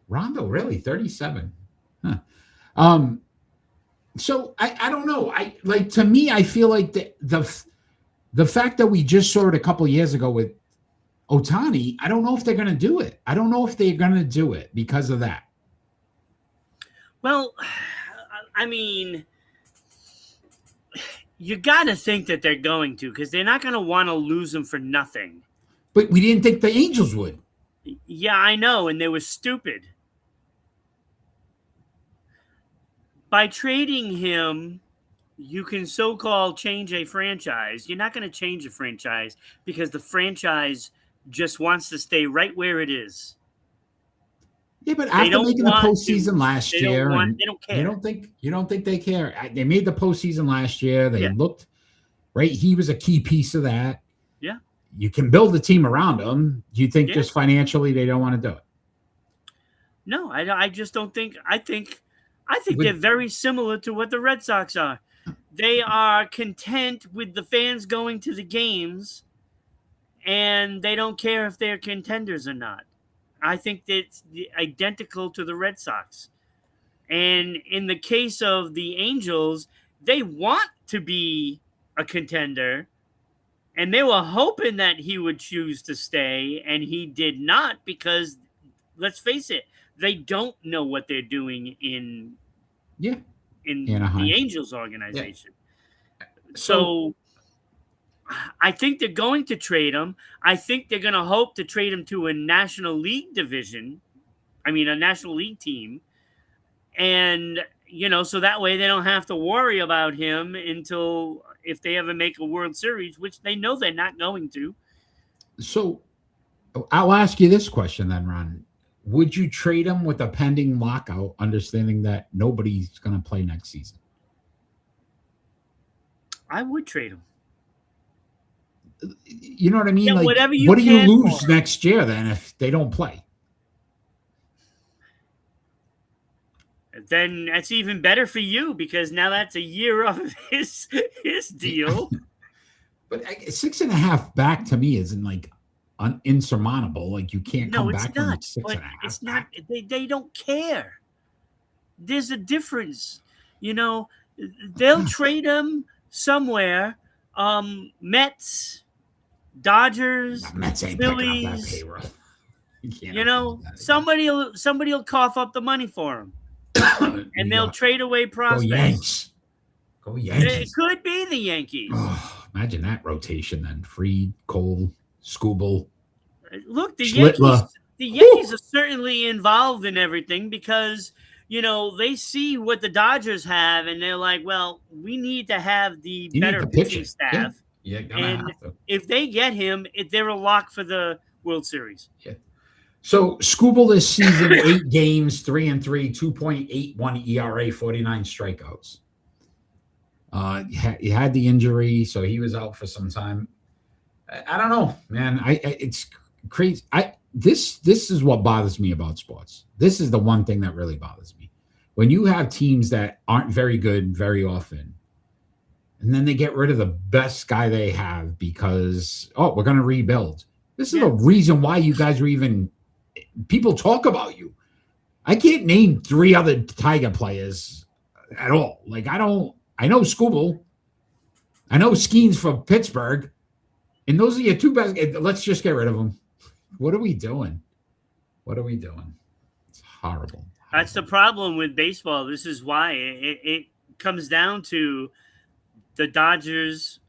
Rondo, really, 37. Huh. So I don't know. To me, I feel like the fact that we just saw it a couple of years ago with Ohtani, I don't know if they're going to do it. I don't know if they're going to do it because of that. Well, I mean, you got to think that they're going to, because they're not going to want to lose him for nothing. But we didn't think the Angels would. Yeah, I know, and they were stupid. By trading him, you can so-called change a franchise. You're not going to change a franchise because the franchise just wants to stay right where it is. Yeah, but after making the postseason last year, they don't care. You don't think they care? They made the postseason last year. They looked right. He was a key piece of that. Yeah. You can build a team around him. Do you think just financially they don't want to do it? No, I just don't think. I think they're very similar to what the Red Sox are. They are content with the fans going to the games, and they don't care if they're contenders or not. I think it's identical to the Red Sox. And in the case of the Angels, they want to be a contender, And they were hoping that he would choose to stay, and he did not because, let's face it, they don't know what they're doing in Anaheim. the Angels organization. Yeah. So I think they're going to trade him. I think they're going to hope to trade him to a National League division. I mean, a National League team. And, so that way they don't have to worry about him until if they ever make a World Series, which they know they're not going to. So I'll ask you this question then, Ron. Would you trade him with a pending lockout, understanding that nobody's going to play next season? I would trade him. You know what I mean? Yeah, like, what do you lose next year then if they don't play? Then that's even better for you because now that's a year off of his deal. But 6.5 back to me isn't like insurmountable. Like you can't come back from 6.5. It's not. They don't care. There's a difference. They'll trade him somewhere. Mets, Dodgers, Mets ain't Phillies. Picking up that payroll. Somebody will cough up the money for him. And they'll trade away prospects. Go Yankees. It could be the Yankees. Oh, imagine that rotation then. Fried, Cole, Skubal. Look, the Schlittler. Yankees are certainly involved in everything because, they see what the Dodgers have and they're like, well, we need to have the better pitching staff. Yeah, and if they get him, they're a lock for the World Series. Yeah. So Skubal this season, 8 games, 3-3, 2.81 ERA, 49 strikeouts. He had the injury, so he was out for some time. I don't know, man. It's crazy. This is what bothers me about sports. This is the one thing that really bothers me. When you have teams that aren't very good very often, and then they get rid of the best guy they have because, we're going to rebuild. This is the reason why you guys were even – people talk about you. I can't name 3 other Tiger players at all. Like, I know Skubal. I know Skeens for Pittsburgh. And those are your 2 best. Let's just get rid of them. What are we doing? It's horrible. That's the problem with baseball. This is why it comes down to the Dodgers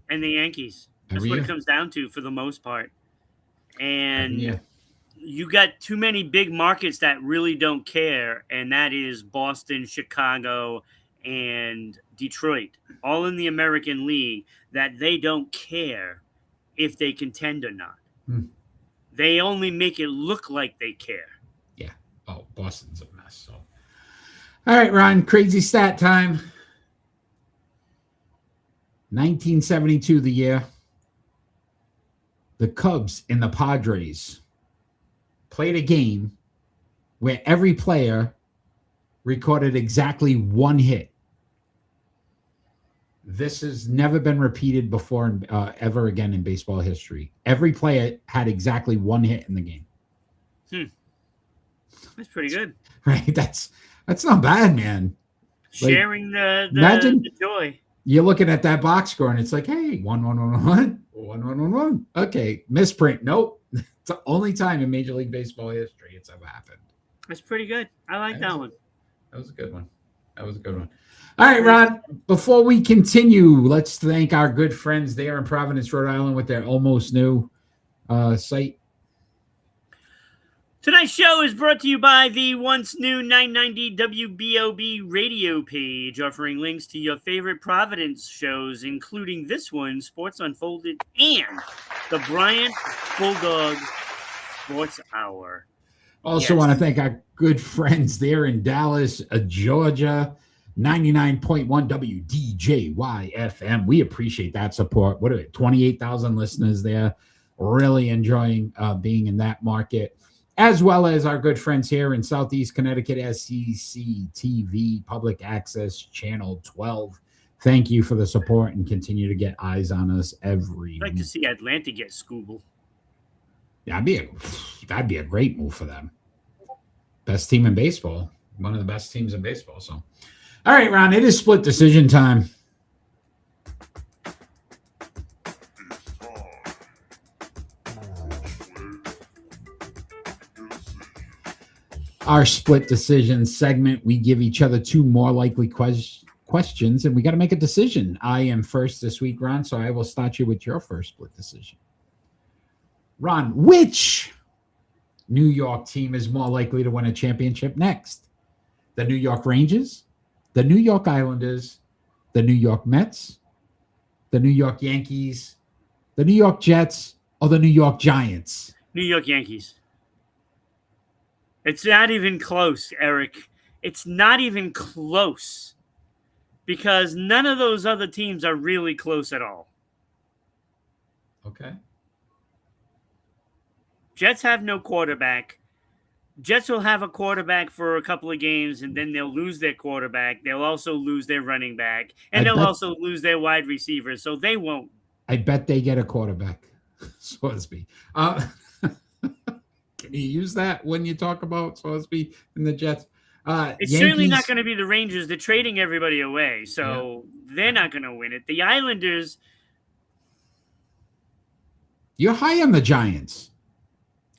and the Yankees. That's what it comes down to for the most part. And you got too many big markets that really don't care, and that is Boston, Chicago, and Detroit, all in the American League, that they don't care if they contend or not. They only make it look like they care. Yeah. Oh, Boston's a mess. So, all right, Ron, crazy stat time. 1972, the year. The Cubs and the Padres played a game where every player recorded exactly 1 hit. This has never been repeated before ever again in baseball history. Every player had exactly 1 hit in the game. That's pretty good. Right? That's not bad, man. Sharing the joy. You're looking at that box score and it's like, hey, 1-1-1-1. Okay, misprint. Nope. It's the only time in Major League Baseball history it's ever happened. That's pretty good. I like that one. That was a good one. All right, Ron, before we continue, let's thank our good friends there in Providence, Rhode Island with their almost new site. Tonight's show is brought to you by the once new 990 WBOB radio page, offering links to your favorite Providence shows, including this one, Sports Unfolded, and the Bryant Bulldog Sports Hour. Also want to thank our good friends there in Dallas, Georgia, 99.1 WDJY FM. We appreciate that support. What are it? 28,000 listeners there. Really enjoying being in that market, as well as our good friends here in Southeast Connecticut, S6E25 Public Access Channel 12. Thank you for the support and continue to get eyes on us every I'd like to see Atlanta get Skubal. That'd be a great move for them. Best team in baseball. One of the best teams in baseball. So, all right, Ron, it is split decision time. our split decision segment. We give each other two more likely questions, and we got to make a decision. I am first this week, Ron, so I will start you with your first split decision. Ron, which New York team is more likely to win a championship next? The New York Rangers, the New York Islanders, the New York Mets, the New York Yankees, the New York Jets, or the New York Giants? New York Yankees. It's not even close, Eric. It's not even close because none of those other teams are really close at all. Okay. Jets have no quarterback. Jets will have a quarterback for a couple of games, and then they'll lose their quarterback. They'll also lose their running back, and they'll also lose their wide receiver, so they won't. I bet they get a quarterback, so to speak. Can you use that when you talk about, so to speak, in the Jets? It's certainly not going to be the Rangers. They're trading everybody away, so they're not going to win it. The Islanders. You're high on the Giants.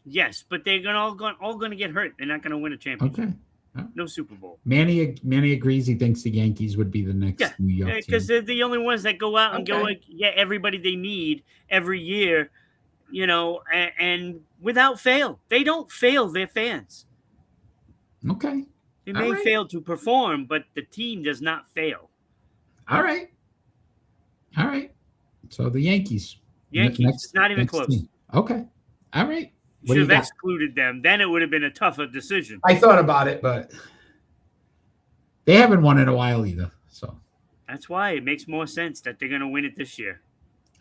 Yes, but they're all going to get hurt. They're not going to win a championship. Okay. No Super Bowl. Manny agrees. He thinks the Yankees would be the next New York team. Because they're the only ones that go out and go get everybody they need every year, and without fail. They don't fail their fans. Okay. They may fail to perform, but the team does not fail. All right. So the Yankees. It's not even close. Team. Okay. All right. Should have excluded them. Then it would have been a tougher decision. I thought about it, but they haven't won in a while either. So that's why it makes more sense that they're going to win it this year.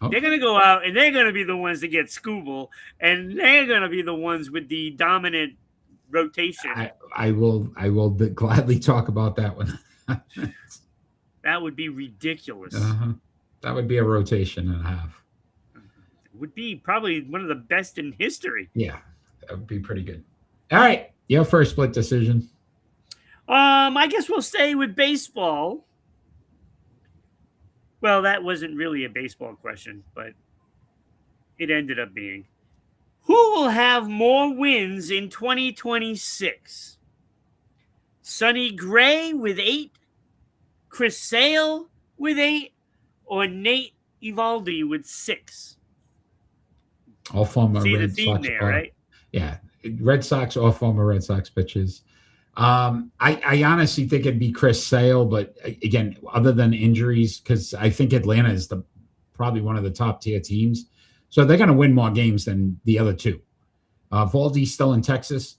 Okay. They're going to go out and they're going to be the ones that get Scooble, and they're going to be the ones with the dominant rotation. I will gladly talk about that one. That would be ridiculous. That would be a rotation and a half. Would be probably one of the best in history. Yeah, that would be pretty good. All right, your first split decision. I guess we'll stay with baseball. Well, that wasn't really a baseball question, but it ended up being. Who will have more wins in 2026? Sonny Gray with 8, Chris Sale with 8, or Nate Eovaldi with 6? All former Red Sox, there, right? Yeah, Red Sox, all former Red Sox pitchers. I honestly think it'd be Chris Sale, but again, other than injuries, because I think Atlanta is probably one of the top tier teams, so they're going to win more games than the other two. Valdi's still in Texas.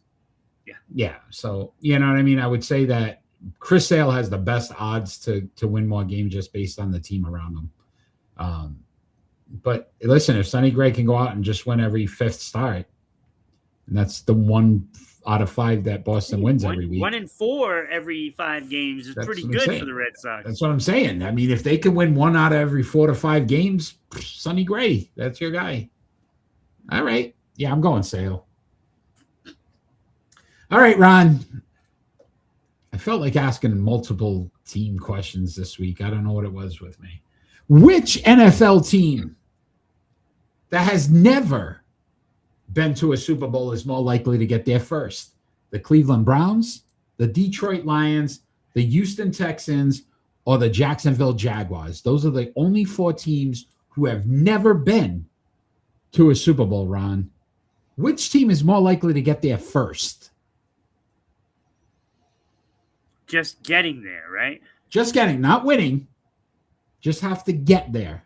Yeah. So you know what I mean. I would say that Chris Sale has the best odds to win more games just based on the team around him. But listen, if Sonny Gray can go out and just win every 5th start, and that's the 1 out of 5 that Boston wins every week. 1 and 4 every 5 games is pretty good for the Red Sox. That's what I'm saying. I mean, if they can win 1 out of every 4 to 5 games, Sonny Gray, that's your guy. All right. Yeah, I'm going Sale. All right, Ron. I felt like asking multiple team questions this week. I don't know what it was with me. Which NFL team that has never been to a Super Bowl is more likely to get there first? The Cleveland Browns, the Detroit Lions, the Houston Texans, or the Jacksonville Jaguars? Those are the only 4 teams who have never been to a Super Bowl, Ron. Which team is more likely to get there first? Just getting there, right? Just getting, not winning. Just have to get there.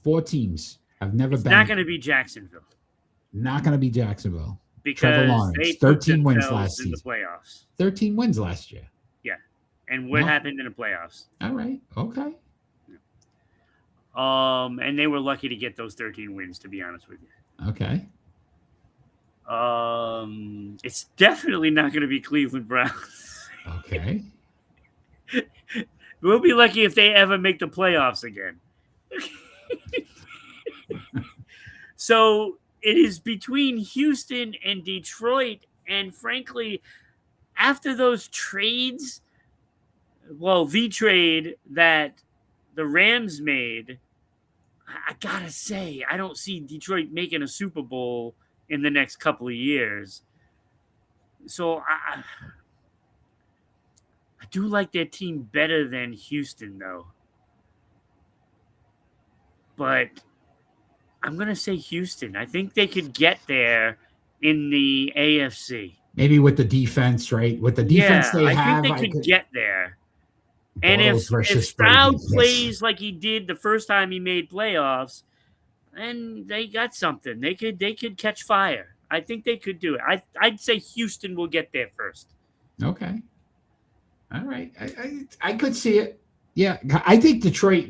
4 teams have never been. It's not going to be Jacksonville. Not going to be Jacksonville. Because Trevor Lawrence, they 13 wins last season. In the playoffs. 13 wins last year. Yeah. And what happened in the playoffs? All right. Okay. And they were lucky to get those 13 wins, to be honest with you. Okay. It's definitely not going to be Cleveland Browns. Okay. We'll be lucky if they ever make the playoffs again. So it is between Houston and Detroit. And frankly, after those trades, the trade that the Rams made, I gotta say, I don't see Detroit making a Super Bowl in the next couple of years. So I do like their team better than Houston, though. But I'm going to say Houston. I think they could get there in the AFC. Maybe with the defense, right? With the defense Yeah, they I think have, they I could could. get there. And Bortles if versus Stroud Brady. plays like he did the first time he made playoffs, then they got something. They could catch fire. I think they could do it. I'd say Houston will get there first. Okay. All right. I could see it. Yeah. I think Detroit,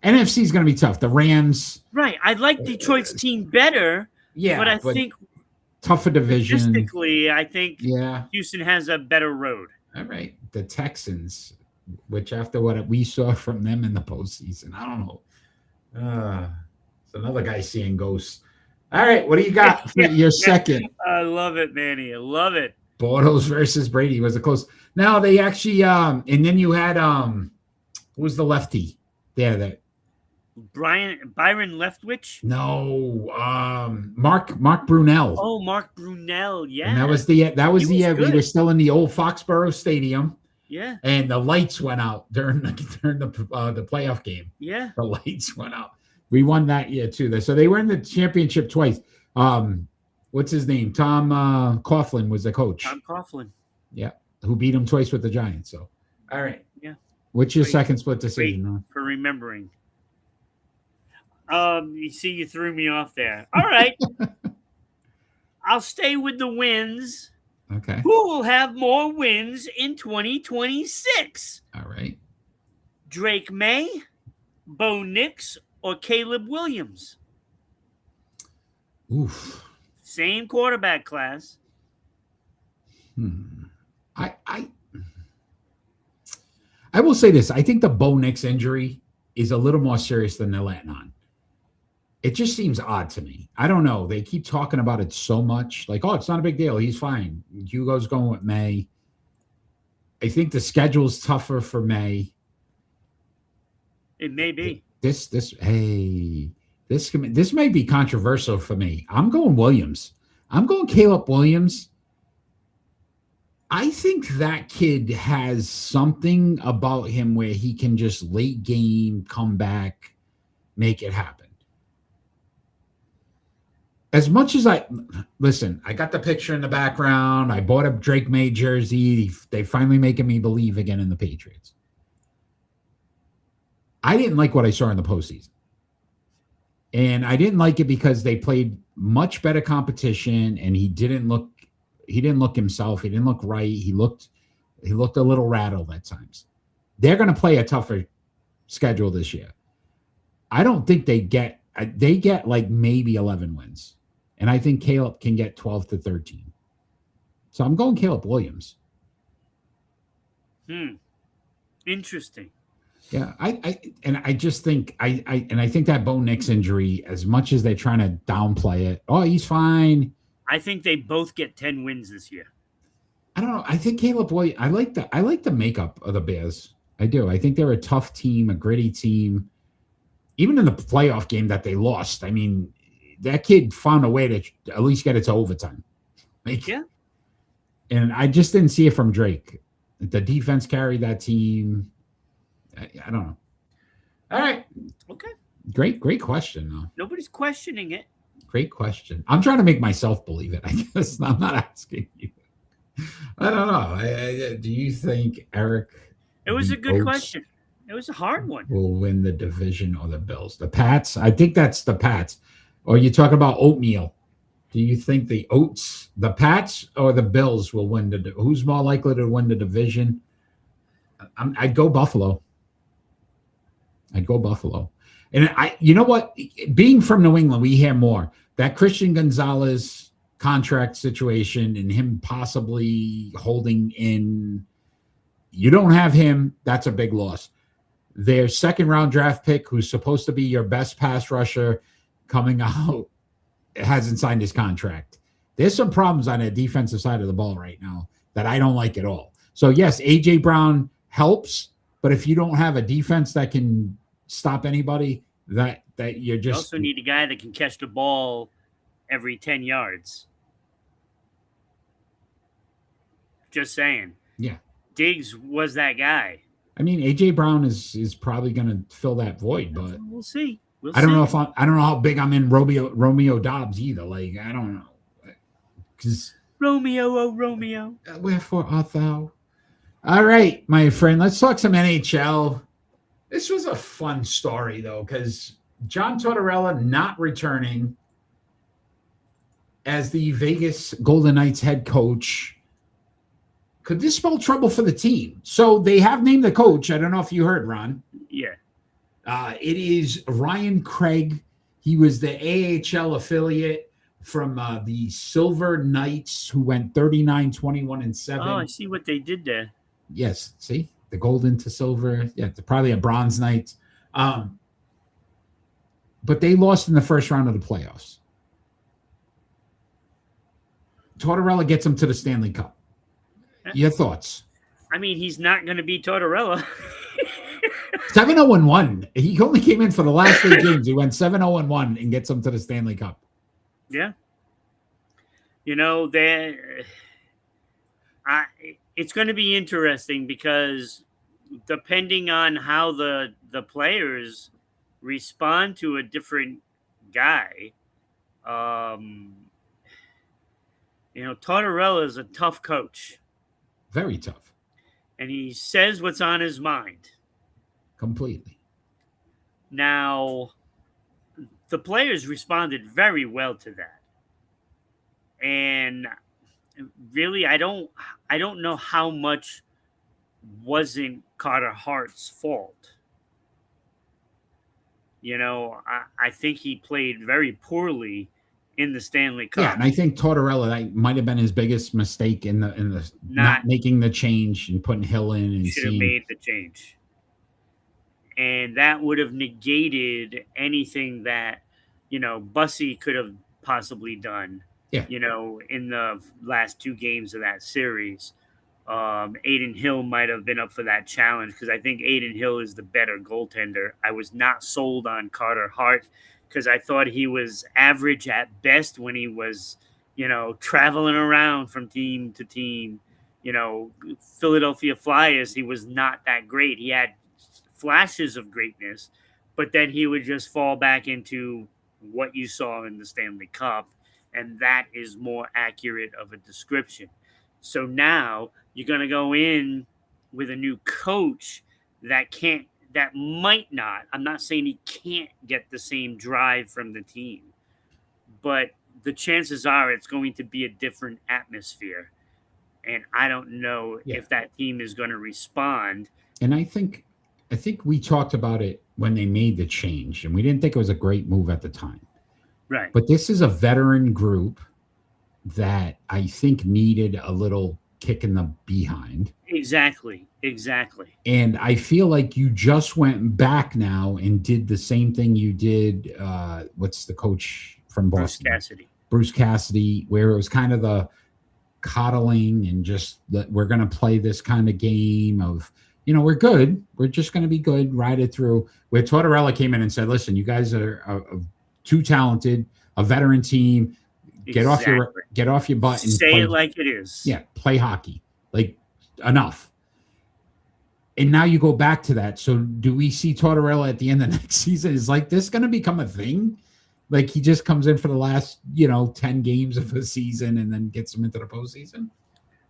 NFC is going to be tough. The Rams. Right. I like Detroit's team better, Yeah. but I think tougher division. logistically, I think Yeah. Houston has a better road. All right. The Texans, which after what we saw from them in the postseason, I don't know. It's another guy seeing ghosts. All right. What do you got for your second? I love it, Manny. I love it. Bortles versus Brady was a close. Now they actually and then you had who was the lefty there that Byron Leftwich? No, Mark Brunell. Oh, Mark Brunell, yeah. And that was the year we good. were still in the old Foxborough Stadium. Yeah. And the lights went out during the playoff game. Yeah. The lights went out. We won that year too. So they were in the championship twice. What's his name? Tom Coughlin was the coach. Tom Coughlin. Yeah. Who beat him twice with the Giants. So all right. Yeah. What's your second split decision? Great for remembering. You see, you threw me off there. All right. I'll stay with the wins. Okay. Who will have more wins in 2026? All right. Drake May, Bo Nix, or Caleb Williams? Oof. Same quarterback class. I will say this. I think the Bo Nix injury is a little more serious than they're letting on. It just seems odd to me. I don't know. They keep talking about it so much. Like, oh, it's not a big deal. He's fine. Hugo's going with May. I think the schedule's tougher for May. It may be. This may be controversial for me. I'm going Williams. I'm going Caleb Williams. I think that kid has something about him where he can just late game, come back, make it happen. As much as I got the picture in the background. I bought a Drake May jersey. They finally making me believe again in the Patriots. I didn't like what I saw in the postseason. And I didn't like it because they played much better competition and he didn't look himself. He didn't look right. He looked a little rattled at times. They're going to play a tougher schedule this year. I don't think they get like maybe 11 wins. And I think Caleb can get 12 to 13. So I'm going Caleb Williams. Interesting. Yeah, I think that Bo Nix injury, as much as they're trying to downplay it, oh, he's fine. I think they both get 10 wins this year. I don't know. I think Caleb Williams. I like the makeup of the Bears. I do. I think they're a tough team, a gritty team. Even in the playoff game that they lost, I mean, that kid found a way to at least get it to overtime. Yeah. And I just didn't see it from Drake. The defense carried that team. I don't know. All right. Okay. Great question, though. Nobody's questioning it. Great question. I'm trying to make myself believe it. I guess I'm not asking you. I don't know. Do you think Eric? It was a good question. It was a hard one. Will win the division or the Bills? The Pats? I think that's the Pats. Or you talk about oatmeal. Do you think the Pats or the Bills will win who's more likely to win the division? I'd go Buffalo. And you know what? Being from New England, we hear more. That Christian Gonzalez contract situation and him possibly holding in. You don't have him. That's a big loss. Their second round draft pick, who's supposed to be your best pass rusher coming out, hasn't signed his contract. There's some problems on the defensive side of the ball right now that I don't like at all. So yes, A.J. Brown helps, but if you don't have a defense that can stop anybody, that you're just... You also need a guy that can catch the ball every 10 yards. Just saying. Yeah. Diggs was that guy. I mean, AJ Brown is probably going to fill that void, but We'll see. I don't know if I don't know how big I'm in Romeo Dobbs either. Like, I don't know. Because Romeo, oh Romeo. Wherefore art thou? All right, my friend, let's talk some NHL. This was a fun story, though, because John Tortorella not returning as the Vegas Golden Knights head coach. Could this spell trouble for the team? So they have named the coach. I don't know if you heard, Ron. Yeah. It is Ryan Craig. He was the AHL affiliate from the Silver Knights, who went 39-21-7. Oh, I see what they did there. Yes, see? The golden to silver. Yeah, probably a bronze Knights. But they lost in the first round of the playoffs. Tortorella gets them to the Stanley Cup. Your thoughts? I mean, he's not going to be Tortorella. 7-0-1. He only came in for the last 8 games. He went 7-0-1 and gets them to the Stanley Cup. Yeah. You know, it's going to be interesting because depending on how the players respond to a different guy, Tortorella is a tough coach. Very tough. And he says what's on his mind. Completely. Now, the players responded very well to that. And really, I don't know how much wasn't Carter Hart's fault. I think he played very poorly in the Stanley Cup. Yeah, and I think Tortorella, that might have been his biggest mistake in the not making the change and putting Hill in. And should have made the change. And that would have negated anything that, Bussy could have possibly done, in the last 2 games of that series. Aiden Hill might have been up for that challenge because I think Aiden Hill is the better goaltender. I was not sold on Carter Hart because I thought he was average at best when he was, traveling around from team to team. Philadelphia Flyers, he was not that great. He had flashes of greatness, but then he would just fall back into what you saw in the Stanley Cup, and that is more accurate of a description. So now you're going to go in with a new coach that might not, I'm not saying he can't get the same drive from the team, but the chances are it's going to be a different atmosphere. And I don't know if that team is going to respond. And I think we talked about it when they made the change, and we didn't think it was a great move at the time. Right. But this is a veteran group that I think needed a little kick in the behind. Exactly. And I feel like you just went back now and did the same thing you did. What's the coach from Boston? Bruce Cassidy, where it was kind of the coddling and just that we're going to play this kind of game of, we're good. We're just going to be good, ride it through. Where Tortorella came in and said, listen, you guys are too talented, a veteran team. Get off your butt and say it like it is. Yeah, play hockey. Like, enough. And now you go back to that. So do we see Tortorella at the end of next season? Is like this going to become a thing? Like he just comes in for the last, 10 games of the season and then gets them into the postseason?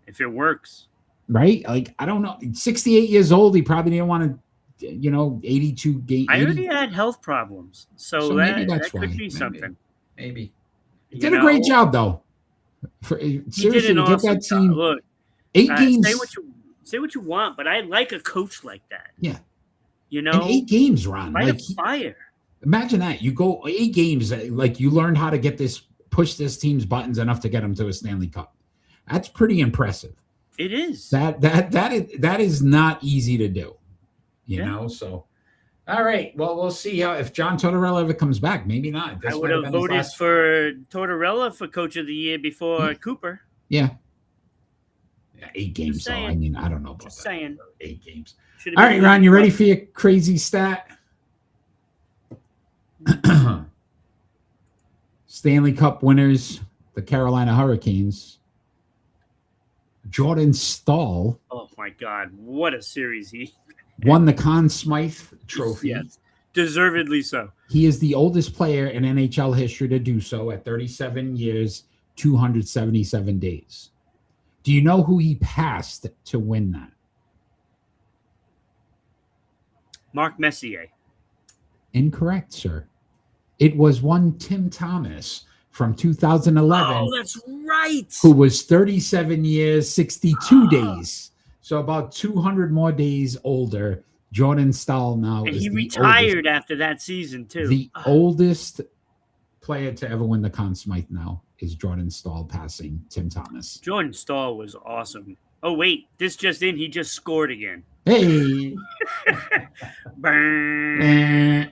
If it works. Right? Like, I don't know. 68 years old. He probably didn't want to, 82 games. I already had health problems. So maybe that could be something. Maybe. He did a great job, though. Seriously, to get that team. Look, 8 games. Say what you want, but I like a coach like that. Yeah. And 8 games, Ron. Light a fire. Imagine that. You go 8 games, like you learn how to push this team's buttons enough to get them to a Stanley Cup. That's pretty impressive. It is. That is not easy to do. You know, so all right. Well, we'll see if John Tortorella ever comes back. Maybe not. I would have voted for Tortorella for Coach of the Year before Cooper. Yeah. 8 games, though. I mean, I don't know about Just saying. 8 games. All right, Ron, you ready for your crazy stat? Stanley Cup winners, the Carolina Hurricanes, Jordan Stahl Oh my God, what a series he won the Conn Smythe Trophy. Yes, deservedly so. He is the oldest player in NHL history to do so at 37 years, 277 days. Do you know who he passed to win that? Mark Messier. Incorrect, sir. It was one Tim Thomas from 2011. Oh, that's right. Who was 37 years, 62 days. So about 200 more days older. Jordan Stahl now And is he the retired oldest, after that season, too. the oldest player to ever win the Conn Smythe now is Jordan Stahl, passing Tim Thomas. Jordan Stahl was awesome. Oh, wait. This just in. He just scored again. Hey. Burn.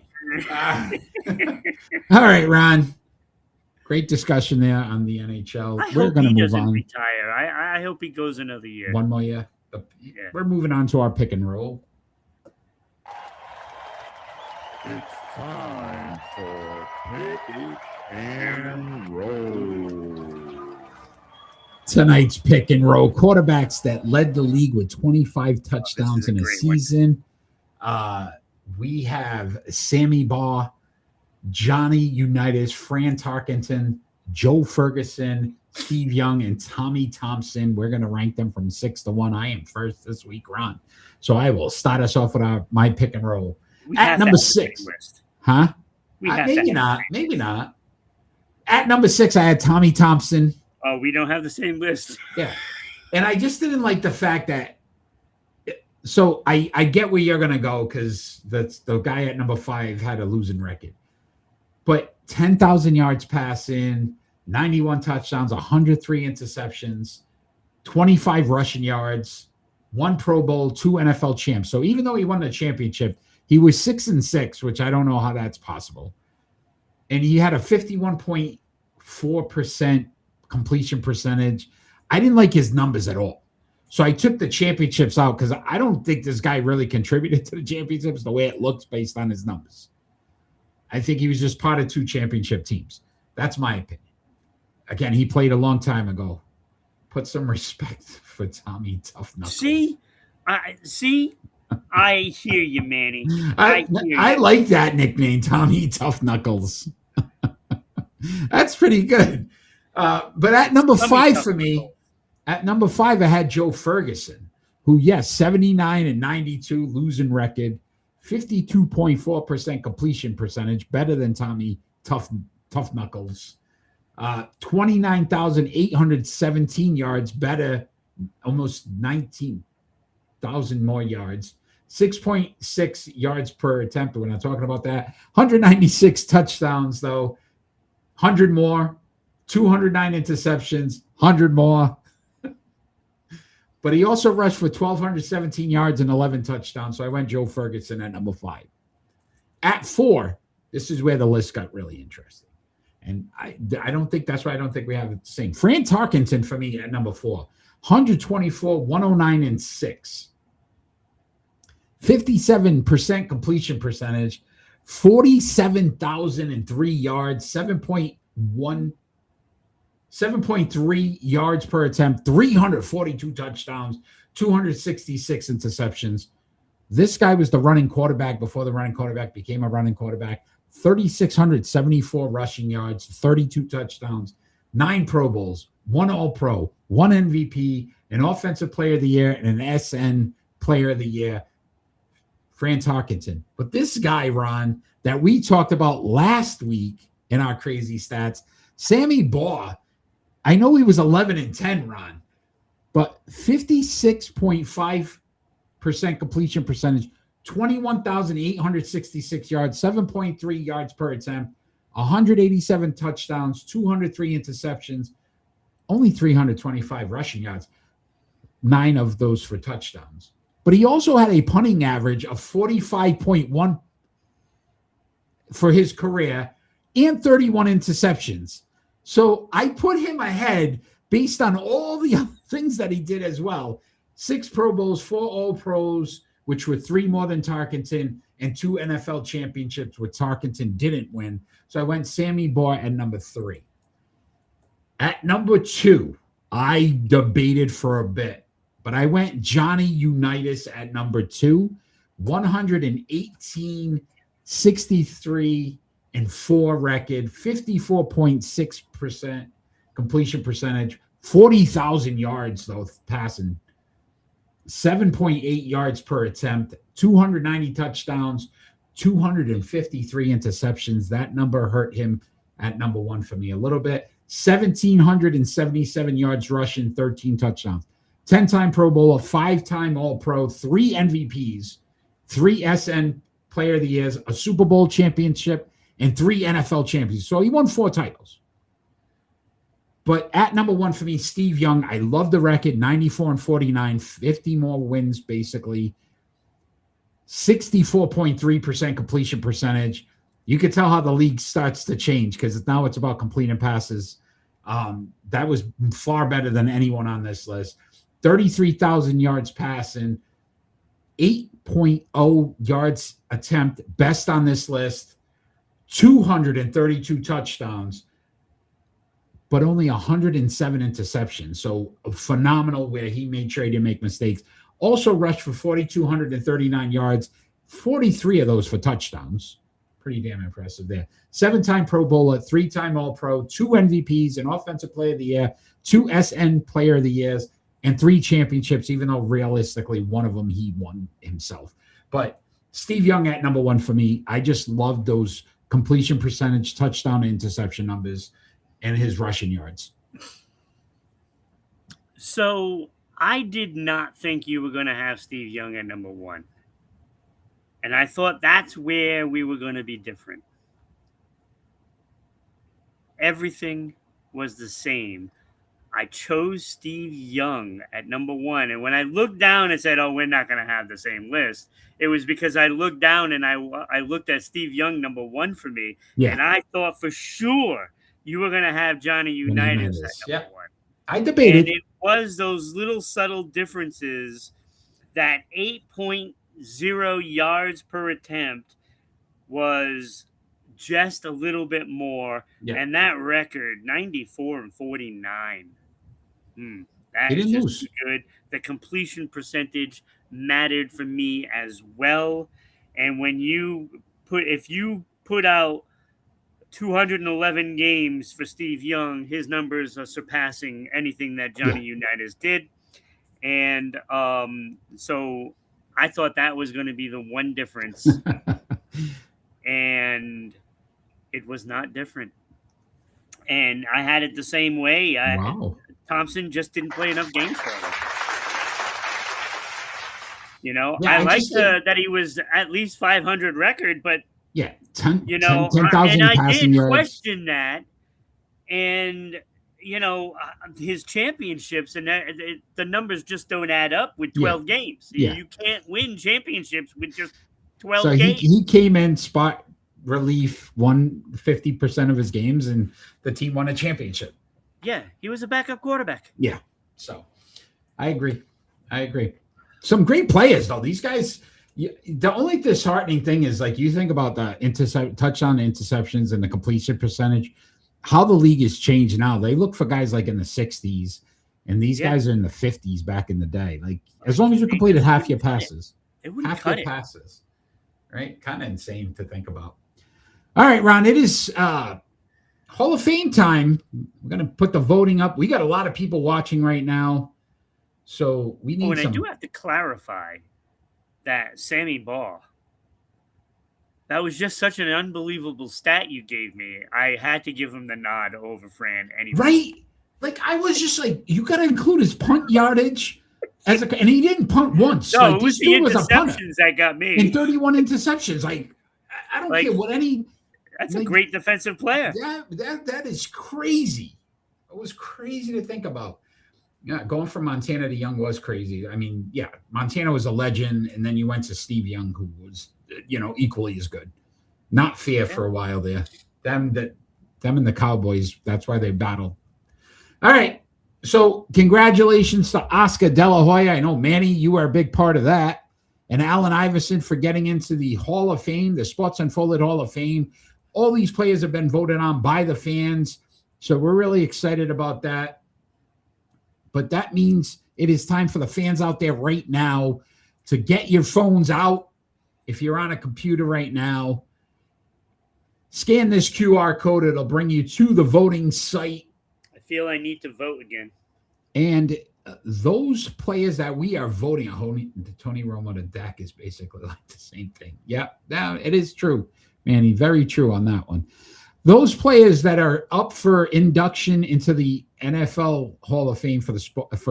All right, Ron. Great discussion there on the NHL. We're going to move on. Retire. I hope he goes another year. One more year. Yeah. We're moving on to our pick and roll. It's time for Pick and Roll. Tonight's pick and roll quarterbacks that led the league with 25 touchdowns in a season. We have Sammy Baugh, Johnny Unitas, Fran Tarkenton, Joe Ferguson, Steve Young, and Tommy Thompson. We're going to rank them from 6 to 1. I am first this week, Ron. So I will start us off with my pick and roll. At number 6. Huh? Maybe not. Maybe not. At number 6, I had Tommy Thompson. Oh, we don't have the same list. Yeah. And I just didn't like the fact that. So I get where you're going to go because the guy at number 5 had a losing record. But 10,000 yards passing, 91 touchdowns, 103 interceptions, 25 rushing yards, 1 Pro Bowl, 2 NFL champs. So even though he won the championship, he was 6-6, which I don't know how that's possible. And he had a 51.4% completion percentage. I didn't like his numbers at all. So I took the championships out because I don't think this guy really contributed to the championships the way it looks based on his numbers. I think he was just part of 2 championship teams. That's my opinion. Again, he played a long time ago. Put some respect for Tommy Tough Knuckles. See, I hear you, Manny. I like that nickname, Tommy Tough Knuckles. That's pretty good. But at number 5 for me, at number 5, I had Joe Ferguson, who, yes, 79-92 losing record, 52.4% completion percentage, better than Tommy Tough Knuckles. 29,817 yards, better, almost 19,000 more yards. 6.6 yards per attempt. We're not talking about that. 196 touchdowns, though. 100 more. 209 interceptions. 100 more. But he also rushed for 1,217 yards and 11 touchdowns. So I went Joe Ferguson at number 5. At 4, this is where the list got really interesting. And I don't think that's why I don't think we have it the same. Fran Tarkenton for me at number 4. 124, 109, and 6. 57% completion percentage, 47,003 yards, 7.3 yards per attempt, 342 touchdowns, 266 interceptions. This guy was the running quarterback before the running quarterback became a running quarterback. 3,674 rushing yards, 32 touchdowns, 9 Pro Bowls, 1 All-Pro, 1 MVP, an Offensive Player of the Year, and an SN Player of the Year. Fran Tarkenton. But this guy, Ron, that we talked about last week in our crazy stats, Sammy Baugh, I know he was 11-10, Ron, but 56.5% completion percentage, 21,866 yards, 7.3 yards per attempt, 187 touchdowns, 203 interceptions, only 325 rushing yards, 9 of those for touchdowns. But he also had a punting average of 45.1 for his career and 31 interceptions. So I put him ahead based on all the other things that he did as well. 6 Pro Bowls, 4 All-Pros, which were 3 more than Tarkenton, and 2 NFL championships, which Tarkenton didn't win. So I went Sammy Baugh at number 3. At number 2, I debated for a bit, but I went Johnny Unitas at number 2, 118, 63, and 4 record, 54.6% completion percentage, 40,000 yards, though, passing, 7.8 yards per attempt, 290 touchdowns, 253 interceptions. That number hurt him at number 1 for me a little bit. 1,777 yards rushing, 13 touchdowns. 10-time Pro Bowler, 5-time All-Pro, 3 MVPs, 3 SN Player of the Years, a Super Bowl championship, and 3 NFL champions. So he won 4 titles. But at number 1 for me, Steve Young. I love the record, 94-49, 50 more wins, basically. 64.3% completion percentage. You could tell how the league starts to change because now it's about completing passes. That was far better than anyone on this list. 33,000 yards passing, 8.0 yards attempt, best on this list, 232 touchdowns, but only 107 interceptions. So phenomenal where he made sure he didn't make mistakes. Also rushed for 4,239 yards, 43 of those for touchdowns. Pretty damn impressive there. 7-time Pro Bowler, 3-time All-Pro, 2 MVPs, an Offensive Player of the Year, 2 SN Player of the Years, and 3 championships, even though realistically one of them he won himself. But Steve Young at number 1 for me. I just love those completion percentage, touchdown, and interception numbers, and his rushing yards. So I did not think you were going to have Steve Young at number 1. And I thought that's where we were going to be different. Everything was the same. I chose Steve Young at number 1. And when I looked down and said, oh, we're not going to have the same list, it was because I looked down and I looked at Steve Young, number 1 for me. Yeah. And I thought for sure you were going to have Johnny Unitas at number 1. I debated. And it was those little subtle differences that 8.0 yards per attempt was just a little bit more. Yeah. And that record, 94-49. That is just good. The completion percentage mattered for me as well. And when if you put out 211 games for Steve Young, his numbers are surpassing anything that Johnny Unitas did. And so I thought that was going to be the one difference. And it was not different. And I had it the same way. Wow. Thompson just didn't play enough games for him. You know, I liked that he was at least 500 record, but 10,000 and I did yards. question that. And, his championships and the numbers just don't add up with 12 games. Yeah. You can't win championships with just 12 games. He came in spot relief, won 50% of his games, and the team won a championship. Yeah, he was a backup quarterback. Yeah, so I agree. Some great players, though. These guys, the only disheartening thing is, like, you think about the touchdown interceptions and the completion percentage, how the league has changed now. They look for guys like in the 60s, and these guys are in the 50s back in the day. Like, as long as you completed half your passes. Passes, right? Kind of insane to think about. All right, Ron, it is Hall of Fame time. We're going to put the voting up. We got a lot of people watching right now, so we need I do have to clarify that Sammy Baugh, that was just such an unbelievable stat you gave me. I had to give him the nod over Fran anyway. Right? Like, I was just like, you got to include his punt yardage. And he didn't punt once. No, it was the interceptions that got me. And 31 interceptions. Like, I don't care what any... That's a great defensive player. That is crazy. It was crazy to think about. Yeah, going from Montana to Young was crazy. I mean, Montana was a legend, and then you went to Steve Young, who was, equally as good. Not fair for a while there. Them and the Cowboys, that's why they battled. All right. So congratulations to Oscar De La Hoya. I know, Manny, you are a big part of that. And Allen Iverson for getting into the Hall of Fame, the Sports Unfolded Hall of Fame. All these players have been voted on by the fans. So we're really excited about that. but that means it is time for the fans out there right now to get your phones out. If you're on a computer right now, scan this QR code. It'll bring you to the voting site. I feel I need to vote again. And those players that we are voting on, Tony Romo to Dak is basically like the same thing. Yeah, it is true, Manny. Very true on that one. Those players that are up for induction into the NFL Hall of Fame for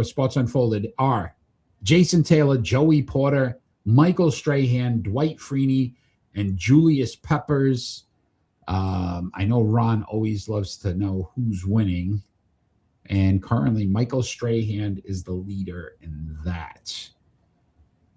Sports Unfolded are Jason Taylor, Joey Porter, Michael Strahan, Dwight Freeney, and Julius Peppers. I know Ron always loves to know who's winning. And currently, Michael Strahan is the leader in that.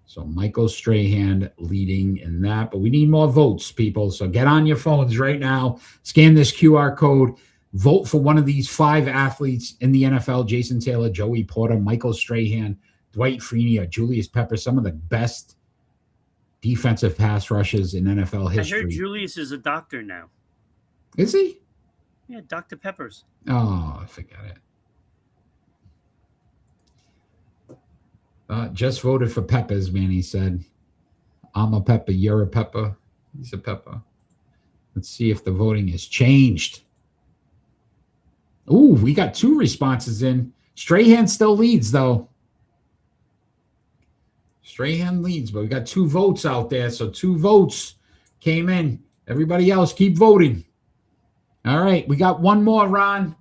So Michael Strahan leading in that. But we need more votes, people. So get on your phones right now. Scan this QR code. Vote for one of these 5 athletes in the NFL. Jason Taylor, Joey Porter, Michael Strahan, Dwight Freeney, or Julius Peppers. Some of the best defensive pass rushes in NFL history. I heard Julius is a doctor now. Is he? Yeah, Dr. Peppers. Oh, I forgot it. Just voted for Peppers, man, he said. I'm a Pepper, you're a Pepper. He's a Pepper. Let's see if the voting has changed. Ooh, we got 2 responses in. Strahan still leads, though. Strahan leads, but we got 2 votes out there. So 2 votes came in. Everybody else, keep voting. All right, we got one more, Ron,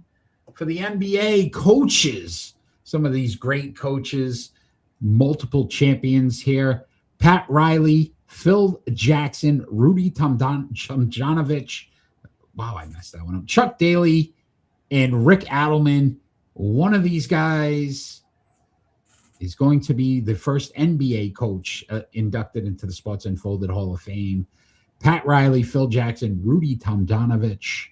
for the NBA coaches. Some of these great coaches. Multiple champions here. Pat Riley, Phil Jackson, Rudy Tomjanovich. Wow, I messed that one up. Chuck Daly and Rick Adelman. One of these guys is going to be the first NBA coach inducted into the Sports Unfolded Hall of Fame. Pat Riley, Phil Jackson, Rudy Tomjanovich,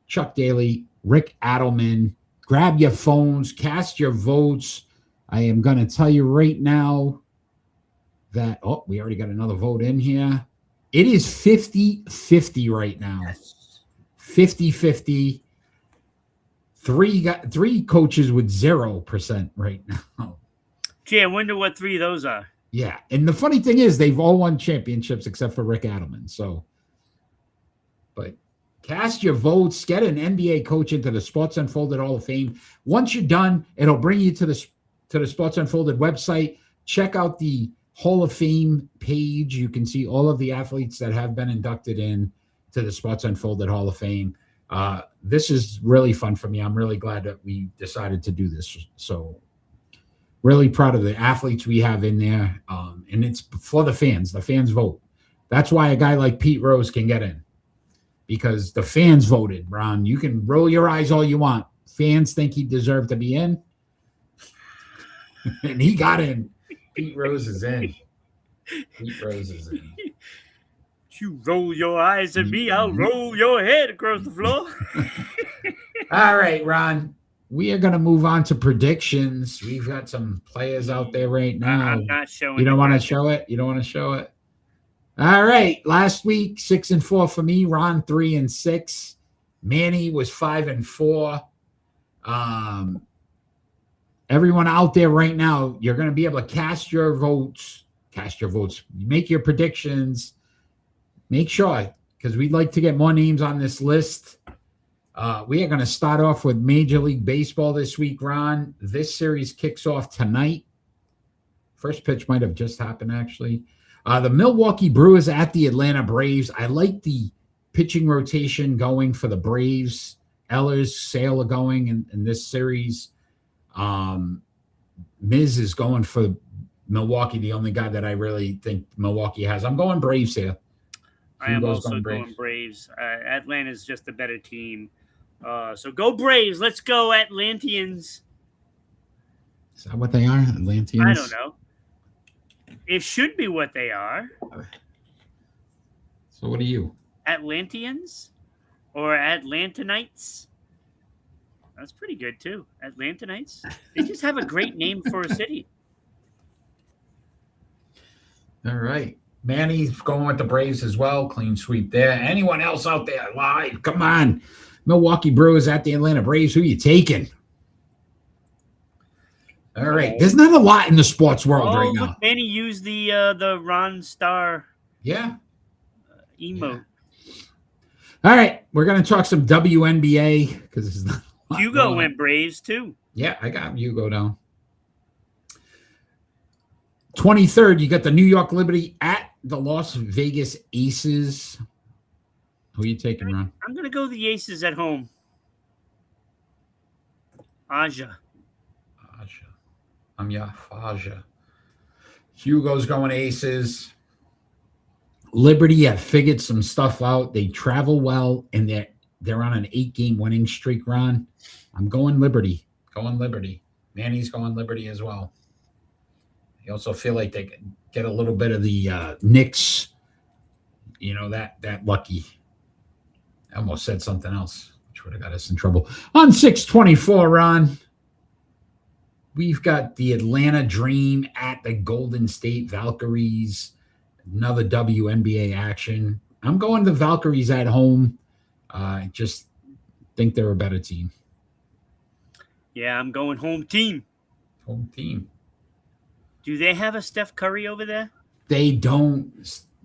Chuck Daly, Rick Adelman. Grab your phones, cast your votes. I am going to tell you right now that, we already got another vote in here. It is 50-50 right now. 50-50. Three coaches with 0% right now. Gee, I wonder what 3 of those are. Yeah, and the funny thing is they've all won championships except for Rick Adelman. So, but cast your votes. Get an NBA coach into the Sports Unfolded Hall of Fame. Once you're done, it'll bring you to the Sports Unfolded website. Check out the Hall of Fame page. You can see all of the athletes that have been inducted in to the Sports Unfolded Hall of Fame. This is really fun for me. I'm really glad that we decided to do this. So really proud of the athletes we have in there. And it's for the fans. The fans vote. That's why a guy like Pete Rose can get in. Because the fans voted, Ron. You can roll your eyes all you want. Fans think he deserved to be in. And he got in. Pete Rose is in. Pete Rose is in. You roll your eyes at me, I'll roll your head across the floor. All right, Ron. We are going to move on to predictions. We've got some players out there right now. I'm not showing. You don't want to show it? You don't want to show it? All right. Last week, 6-4 for me. Ron, 3-6. Manny was 5-4. Everyone out there right now, you're going to be able to cast your votes. Make your predictions. Make sure, because we'd like to get more names on this list. We are going to start off with Major League Baseball this week, Ron. This series kicks off tonight. First pitch might have just happened, actually. The Milwaukee Brewers at the Atlanta Braves. I like the pitching rotation going for the Braves. Ehlers, Sale are going in this series. Miz is going for Milwaukee, the only guy that I really think Milwaukee has. I'm going Braves here. I am also going Braves. Atlanta's just a better team. So go Braves. Let's go Atlanteans. Is that what they are? Atlanteans? I don't know. It should be what they are. So what are you? Atlanteans? Or Atlantanites? That's pretty good, too. Atlantanites. They just have a great name for a city. All right. Manny's going with the Braves as well. Clean sweep there. Anyone else out there live? Come on. Milwaukee Brewers at the Atlanta Braves. Who are you taking? All right. There's not a lot in the sports world right look, now. Manny used the Ron Star Yeah. emote. All right. We're going to talk some WNBA because there's not a lot Hugo going went on. Braves too. Yeah, I got Hugo down. 23rd, you got the New York Liberty at the Las Vegas Aces. Who are you taking, Ron? I'm gonna go the Aces at home. Aja. I'm Faja. Hugo's going Aces. Liberty have figured some stuff out. They travel well, and they're on an 8-game winning streak, Ron. I'm going Liberty. Manny's going Liberty as well. I also feel like they get a little bit of the Knicks, that lucky. I almost said something else, which would have got us in trouble. On 624, Ron, we've got the Atlanta Dream at the Golden State Valkyries. Another WNBA action. I'm going the Valkyries at home. I just think they're a better team. Yeah, I'm going home team. Home team. Do they have a Steph Curry over there? They don't.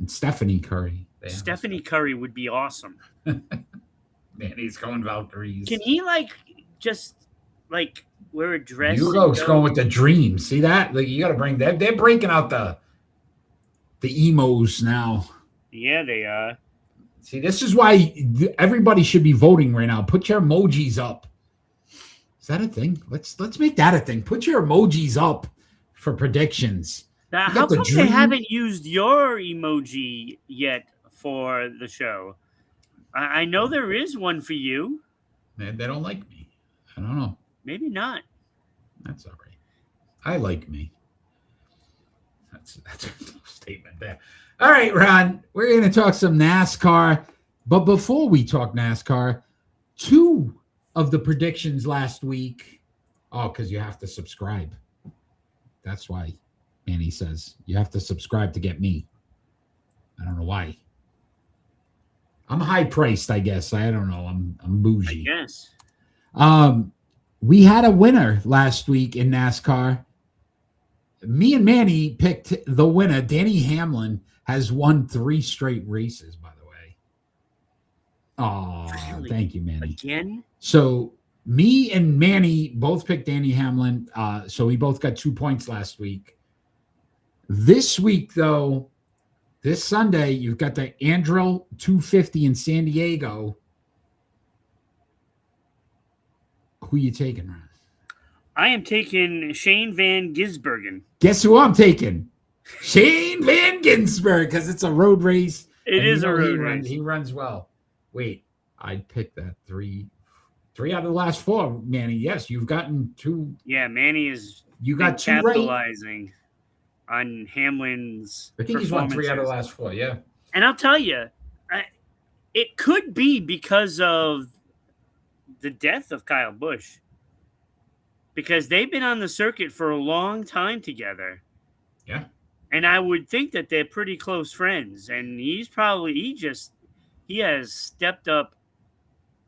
Stephanie Curry. Stephanie Curry would be awesome. Man, he's going Valkyries. Can he just wear a dress? Hugo's going with the Dream. See that? Like, you got to bring that. They're breaking out the emos now. Yeah, they are. See, this is why everybody should be voting right now. Put your emojis up. Is that a thing? Let's make that a thing. Put your emojis up for predictions. Now, how come they haven't used your emoji yet for the show? I know there is one for you. They don't like me. I don't know. Maybe not. That's all right. I like me. That's a statement there. All right, Ron, we're going to talk some NASCAR. But before we talk NASCAR, 2 of the predictions last week. Oh, because you have to subscribe. That's why Manny says you have to subscribe to get me. I don't know why. I'm high priced, I guess. I don't know. I'm bougie. I guess. We had a winner last week in NASCAR. Me and Manny picked the winner. Danny Hamlin has won 3 straight races, by the way. Oh, really? Thank you, Manny. Again? So me and Manny both picked Danny Hamlin. So we both got 2 points last week. This week, though, this Sunday, you've got the Andrel 250 in San Diego. Who you taking, Ron? I am taking Shane Van Gisbergen. Guess who I'm taking? Shane Van Gisbergen, because it's a road race. It is a road race. He runs well. Wait, I'd pick that 3 out of the last 4, Manny. Yes, you've gotten 2. Yeah, Manny is capitalizing on Hamlin's I think he's won 3 out of the last 4, yeah. And I'll tell you, it could be because of the death of Kyle Busch. Because they've been on the circuit for a long time together. Yeah. And I would think that they're pretty close friends. And he has stepped up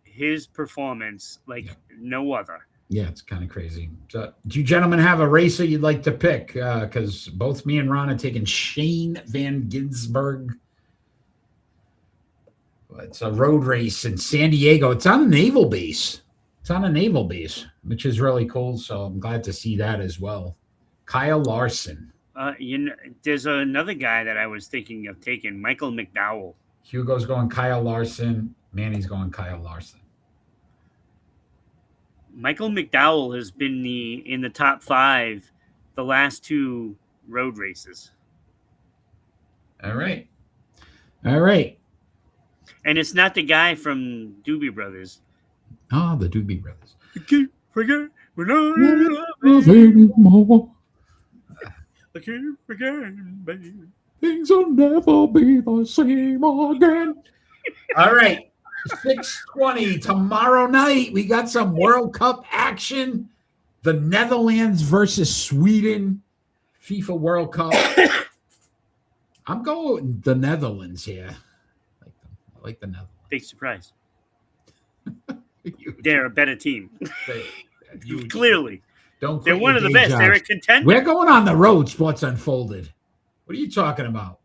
his performance like no other. Yeah, it's kind of crazy. So, do you gentlemen have a racer you'd like to pick? Because both me and Ron are taking Shane Van Gisbergen. It's a road race in San Diego. It's on a naval base. Which is really cool. So I'm glad to see that as well. Kyle Larson. There's another guy that I was thinking of taking, Michael McDowell. Hugo's going Kyle Larson. Manny's going Kyle Larson. Michael McDowell has been in the top 5 the last 2 road races. All right. And it's not the guy from Doobie Brothers. Oh, the Doobie Brothers. I can't forget when I love anymore. I can't forget, baby. Things will never be the same again. All right. 6:20 tomorrow night. We got some World Cup action. The Netherlands versus Sweden. FIFA World Cup. I'm going with the Netherlands here. I like the Netherlands. Big surprise. They're a better team. Clearly. Don't They're quit one your of the day best. They're a jobs. contender. We're going on the road, Sports Unfolded. What are you talking about?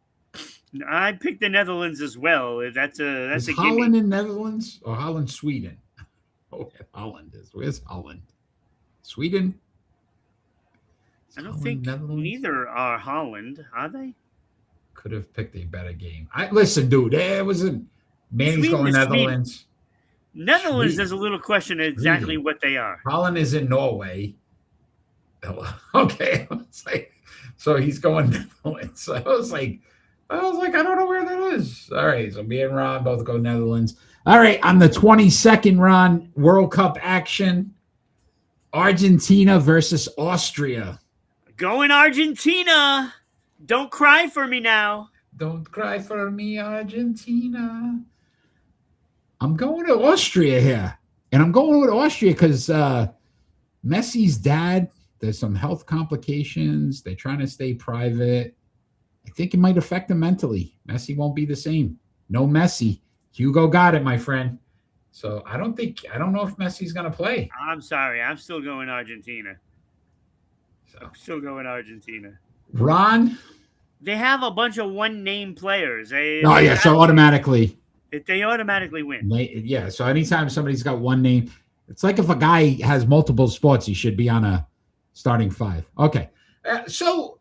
I picked the Netherlands as well. That's Is a Holland gimme. in Netherlands or Holland, Sweden? Oh, Holland is. Where's Holland? Sweden? I don't Holland, think Netherlands? neither are Holland, are they? Could have picked a better game. Listen, dude. There was a Manny's Sweden going is Sweden. Netherlands. Netherlands, Sweden. there's a little question exactly Sweden. what they are. Holland is in Norway. Okay, it's like, so he's going Netherlands. So I was like, I don't know where that is. All right, so me and Ron both go Netherlands. All right, on the 22nd, Ron, World Cup action, Argentina versus Austria. Going Argentina. Don't cry for me now. Don't cry for me, Argentina. I'm going to Austria here, and I'm going with Austria because Messi's dad. There's some health complications. They're trying to stay private. I think it might affect him mentally. Messi won't be the same. No Messi. Hugo got it, my friend. So I don't know if Messi's going to play. I'm sorry. I'm still going Argentina. So I'm still going Argentina. Ron? They have a bunch of one-name players. So automatically. They automatically win. Yeah, so anytime somebody's got one name, it's like if a guy has multiple sports, he should be on a starting five. Okay. So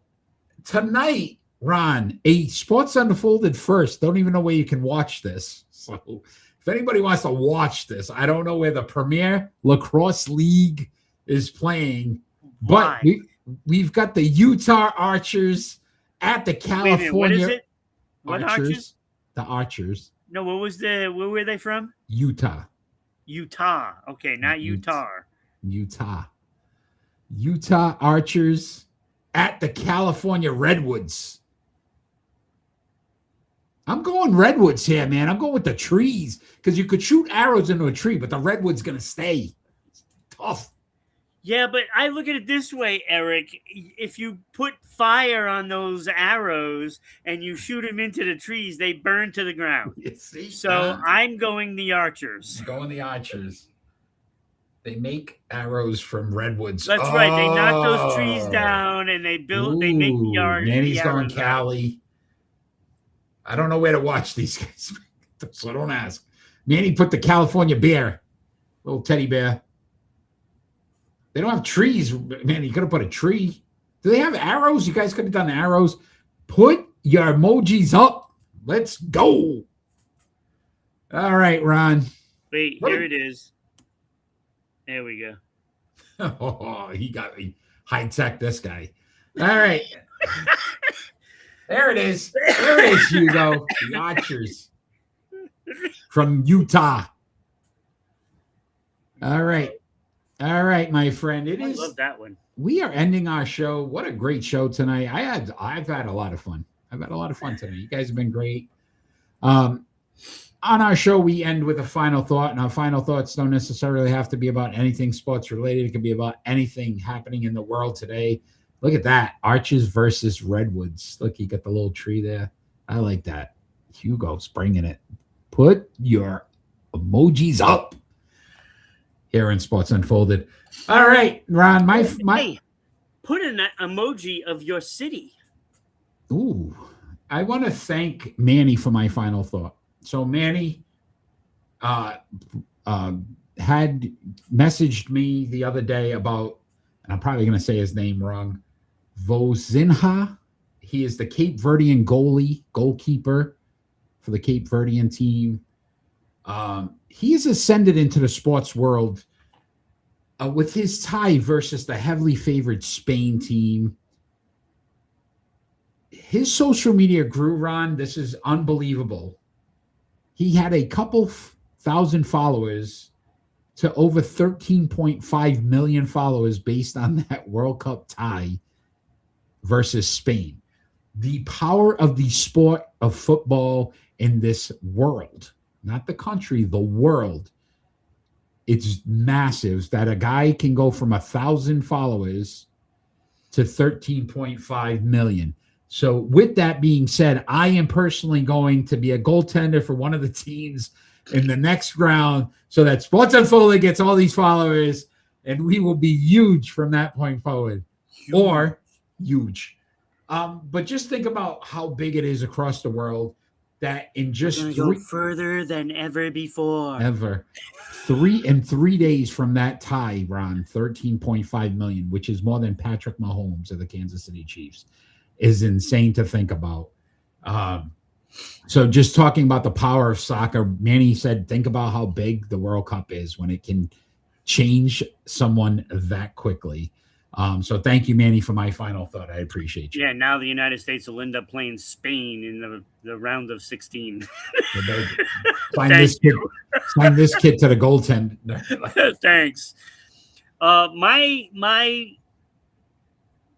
tonight, Ron, a Sports Unfolded first. Don't even know where you can watch this. So if anybody wants to watch this, I don't know where the Premier Lacrosse League is playing, but we've got the Utah Archers at the California. Wait a minute, what is it? What Archers? The Archers. No, where were they from? Utah. Utah. Okay, not Utah. Utah Archers at the California Redwoods. I'm going Redwoods here, man. I'm going with the trees because you could shoot arrows into a tree, but the Redwood's going to stay. It's tough. Yeah, but I look at it this way, Eric. If you put fire on those arrows and you shoot them into the trees, they burn to the ground. You see? So I'm going the Archers. Going the Archers. They make arrows from redwoods. That's right. They knock those trees down and they make the yard. Manny's going Cali. I don't know where to watch these guys, so don't ask. Manny put the California bear, little teddy bear. They don't have trees. Man, you could have put a tree. Do they have arrows? You guys could have done arrows. Put your emojis up. Let's go. All right, Ron. Wait, here it is. There we go. Oh, he got me. High tech, this guy. All right. There it is. There it is, Hugo. The Archers from Utah. All right. All right, my friend. I love that one. We are ending our show. What a great show tonight. I've had a lot of fun. I've had a lot of fun tonight. You guys have been great. On our show, we end with a final thought, and our final thoughts don't necessarily have to be about anything sports related. It can be about anything happening in the world today. Look at that. Archers versus Redwoods. Look, you got the little tree there. I like that. Hugo's bringing it. Put your emojis up here in Sports Unfolded. All right, Ron, Hey, put an emoji of your city. Ooh, I want to thank Manny for my final thought. So Manny had messaged me the other day about, and I'm probably going to say his name wrong, Vozinha. He is the Cape Verdean goalkeeper for the Cape Verdean team. He has ascended into the sports world with his tie versus the heavily favored Spain team. His social media grew, Ron. This is unbelievable. He had a couple thousand followers to over 13.5 million followers based on that World Cup tie versus Spain. The power of the sport of football in this world, not the country, the world. It's massive that a guy can go from 1,000 followers to 13.5 million. So with that being said, I am personally going to be a goaltender for one of the teams in the next round so that Sports Unfolded gets all these followers and we will be huge from that point forward, or huge. But just think about how big it is across the world. That in just We're gonna go further than ever before. Ever. 3 days from that tie, Ron, 13.5 million, which is more than Patrick Mahomes of the Kansas City Chiefs, is insane to think about. So just talking about the power of soccer, Manny said, think about how big the World Cup is when it can change someone that quickly. So thank you, Manny, for my final thought. I appreciate you. Yeah, now the United States will end up playing Spain in the round of 16. Sign this kid to the goaltender. Thanks. My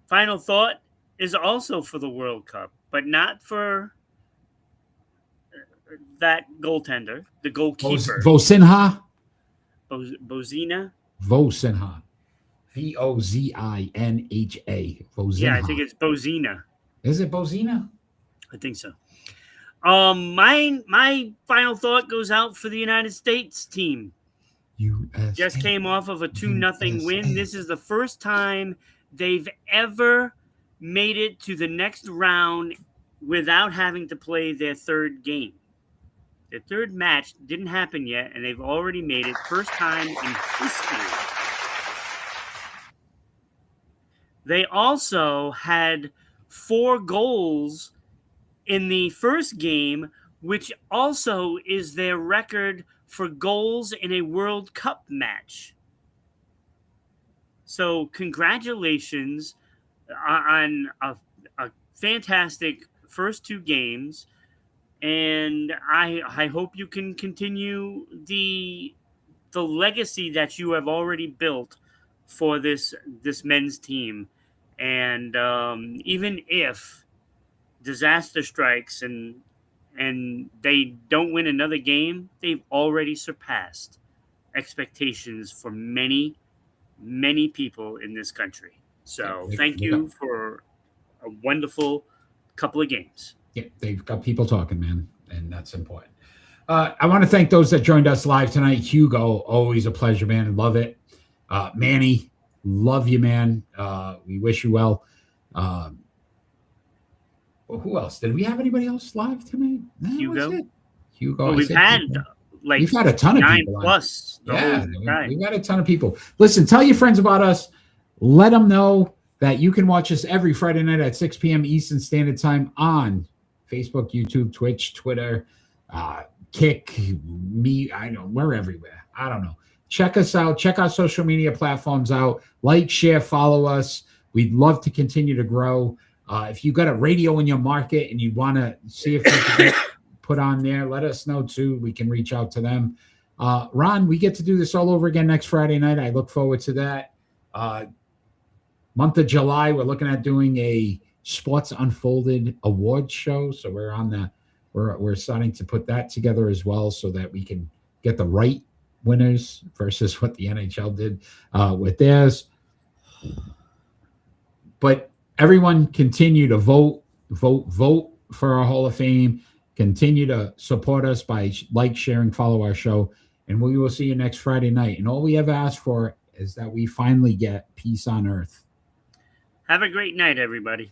final thought is also for the World Cup, but not for that goaltender, the goalkeeper. Vozinha? Bozina? Vozinha. Vozinha. Vozinha. Yeah, I think it's Bozina. Is it Bozina? I think so. My final thought goes out for the United States team. USA. Just came off of a 2-0 win. This is the first time they've ever made it to the next round without having to play their third game. Their third match didn't happen yet, and they've already made it. First time in history. They also had 4 goals in the first game, which also is their record for goals in a World Cup match. So congratulations on a fantastic first 2 games. And I hope you can continue the legacy that you have already built for this men's team. And even if disaster strikes and they don't win another game, they've already surpassed expectations for many, many people in this country. So thank you for a wonderful couple of games. Yeah, they've got people talking, man, and that's important. I want to thank those that joined us live tonight. Hugo, always a pleasure, man. Love it. Manny, love you, man. We wish you well. Who else? Did we have anybody else live tonight? Hugo. Well, we've had we've had a ton of 9 people. Plus. Yeah, we've had a ton of people. Listen, tell your friends about us. Let them know that you can watch us every Friday night at 6 p.m. Eastern Standard Time on Facebook, YouTube, Twitch, Twitter, Kick, me. I know we're everywhere. I don't know. Check us out. Check our social media platforms out. Like, share, follow us. We'd love to continue to grow. If you got a radio in your market and you want to see if we can get put on there, let us know too. We can reach out to them. Ron, we get to do this all over again next Friday night. I look forward to that. Month of July, we're looking at doing a Sports Unfolded awards show. So we're on that. We're starting to put that together as well so that we can get the right winners versus what the NHL did with theirs. But everyone continue to vote for our Hall of Fame. Continue to support us by sharing, follow our show. And we will see you next Friday night. And all we ever ask for is that we finally get peace on earth. Have a great night, everybody.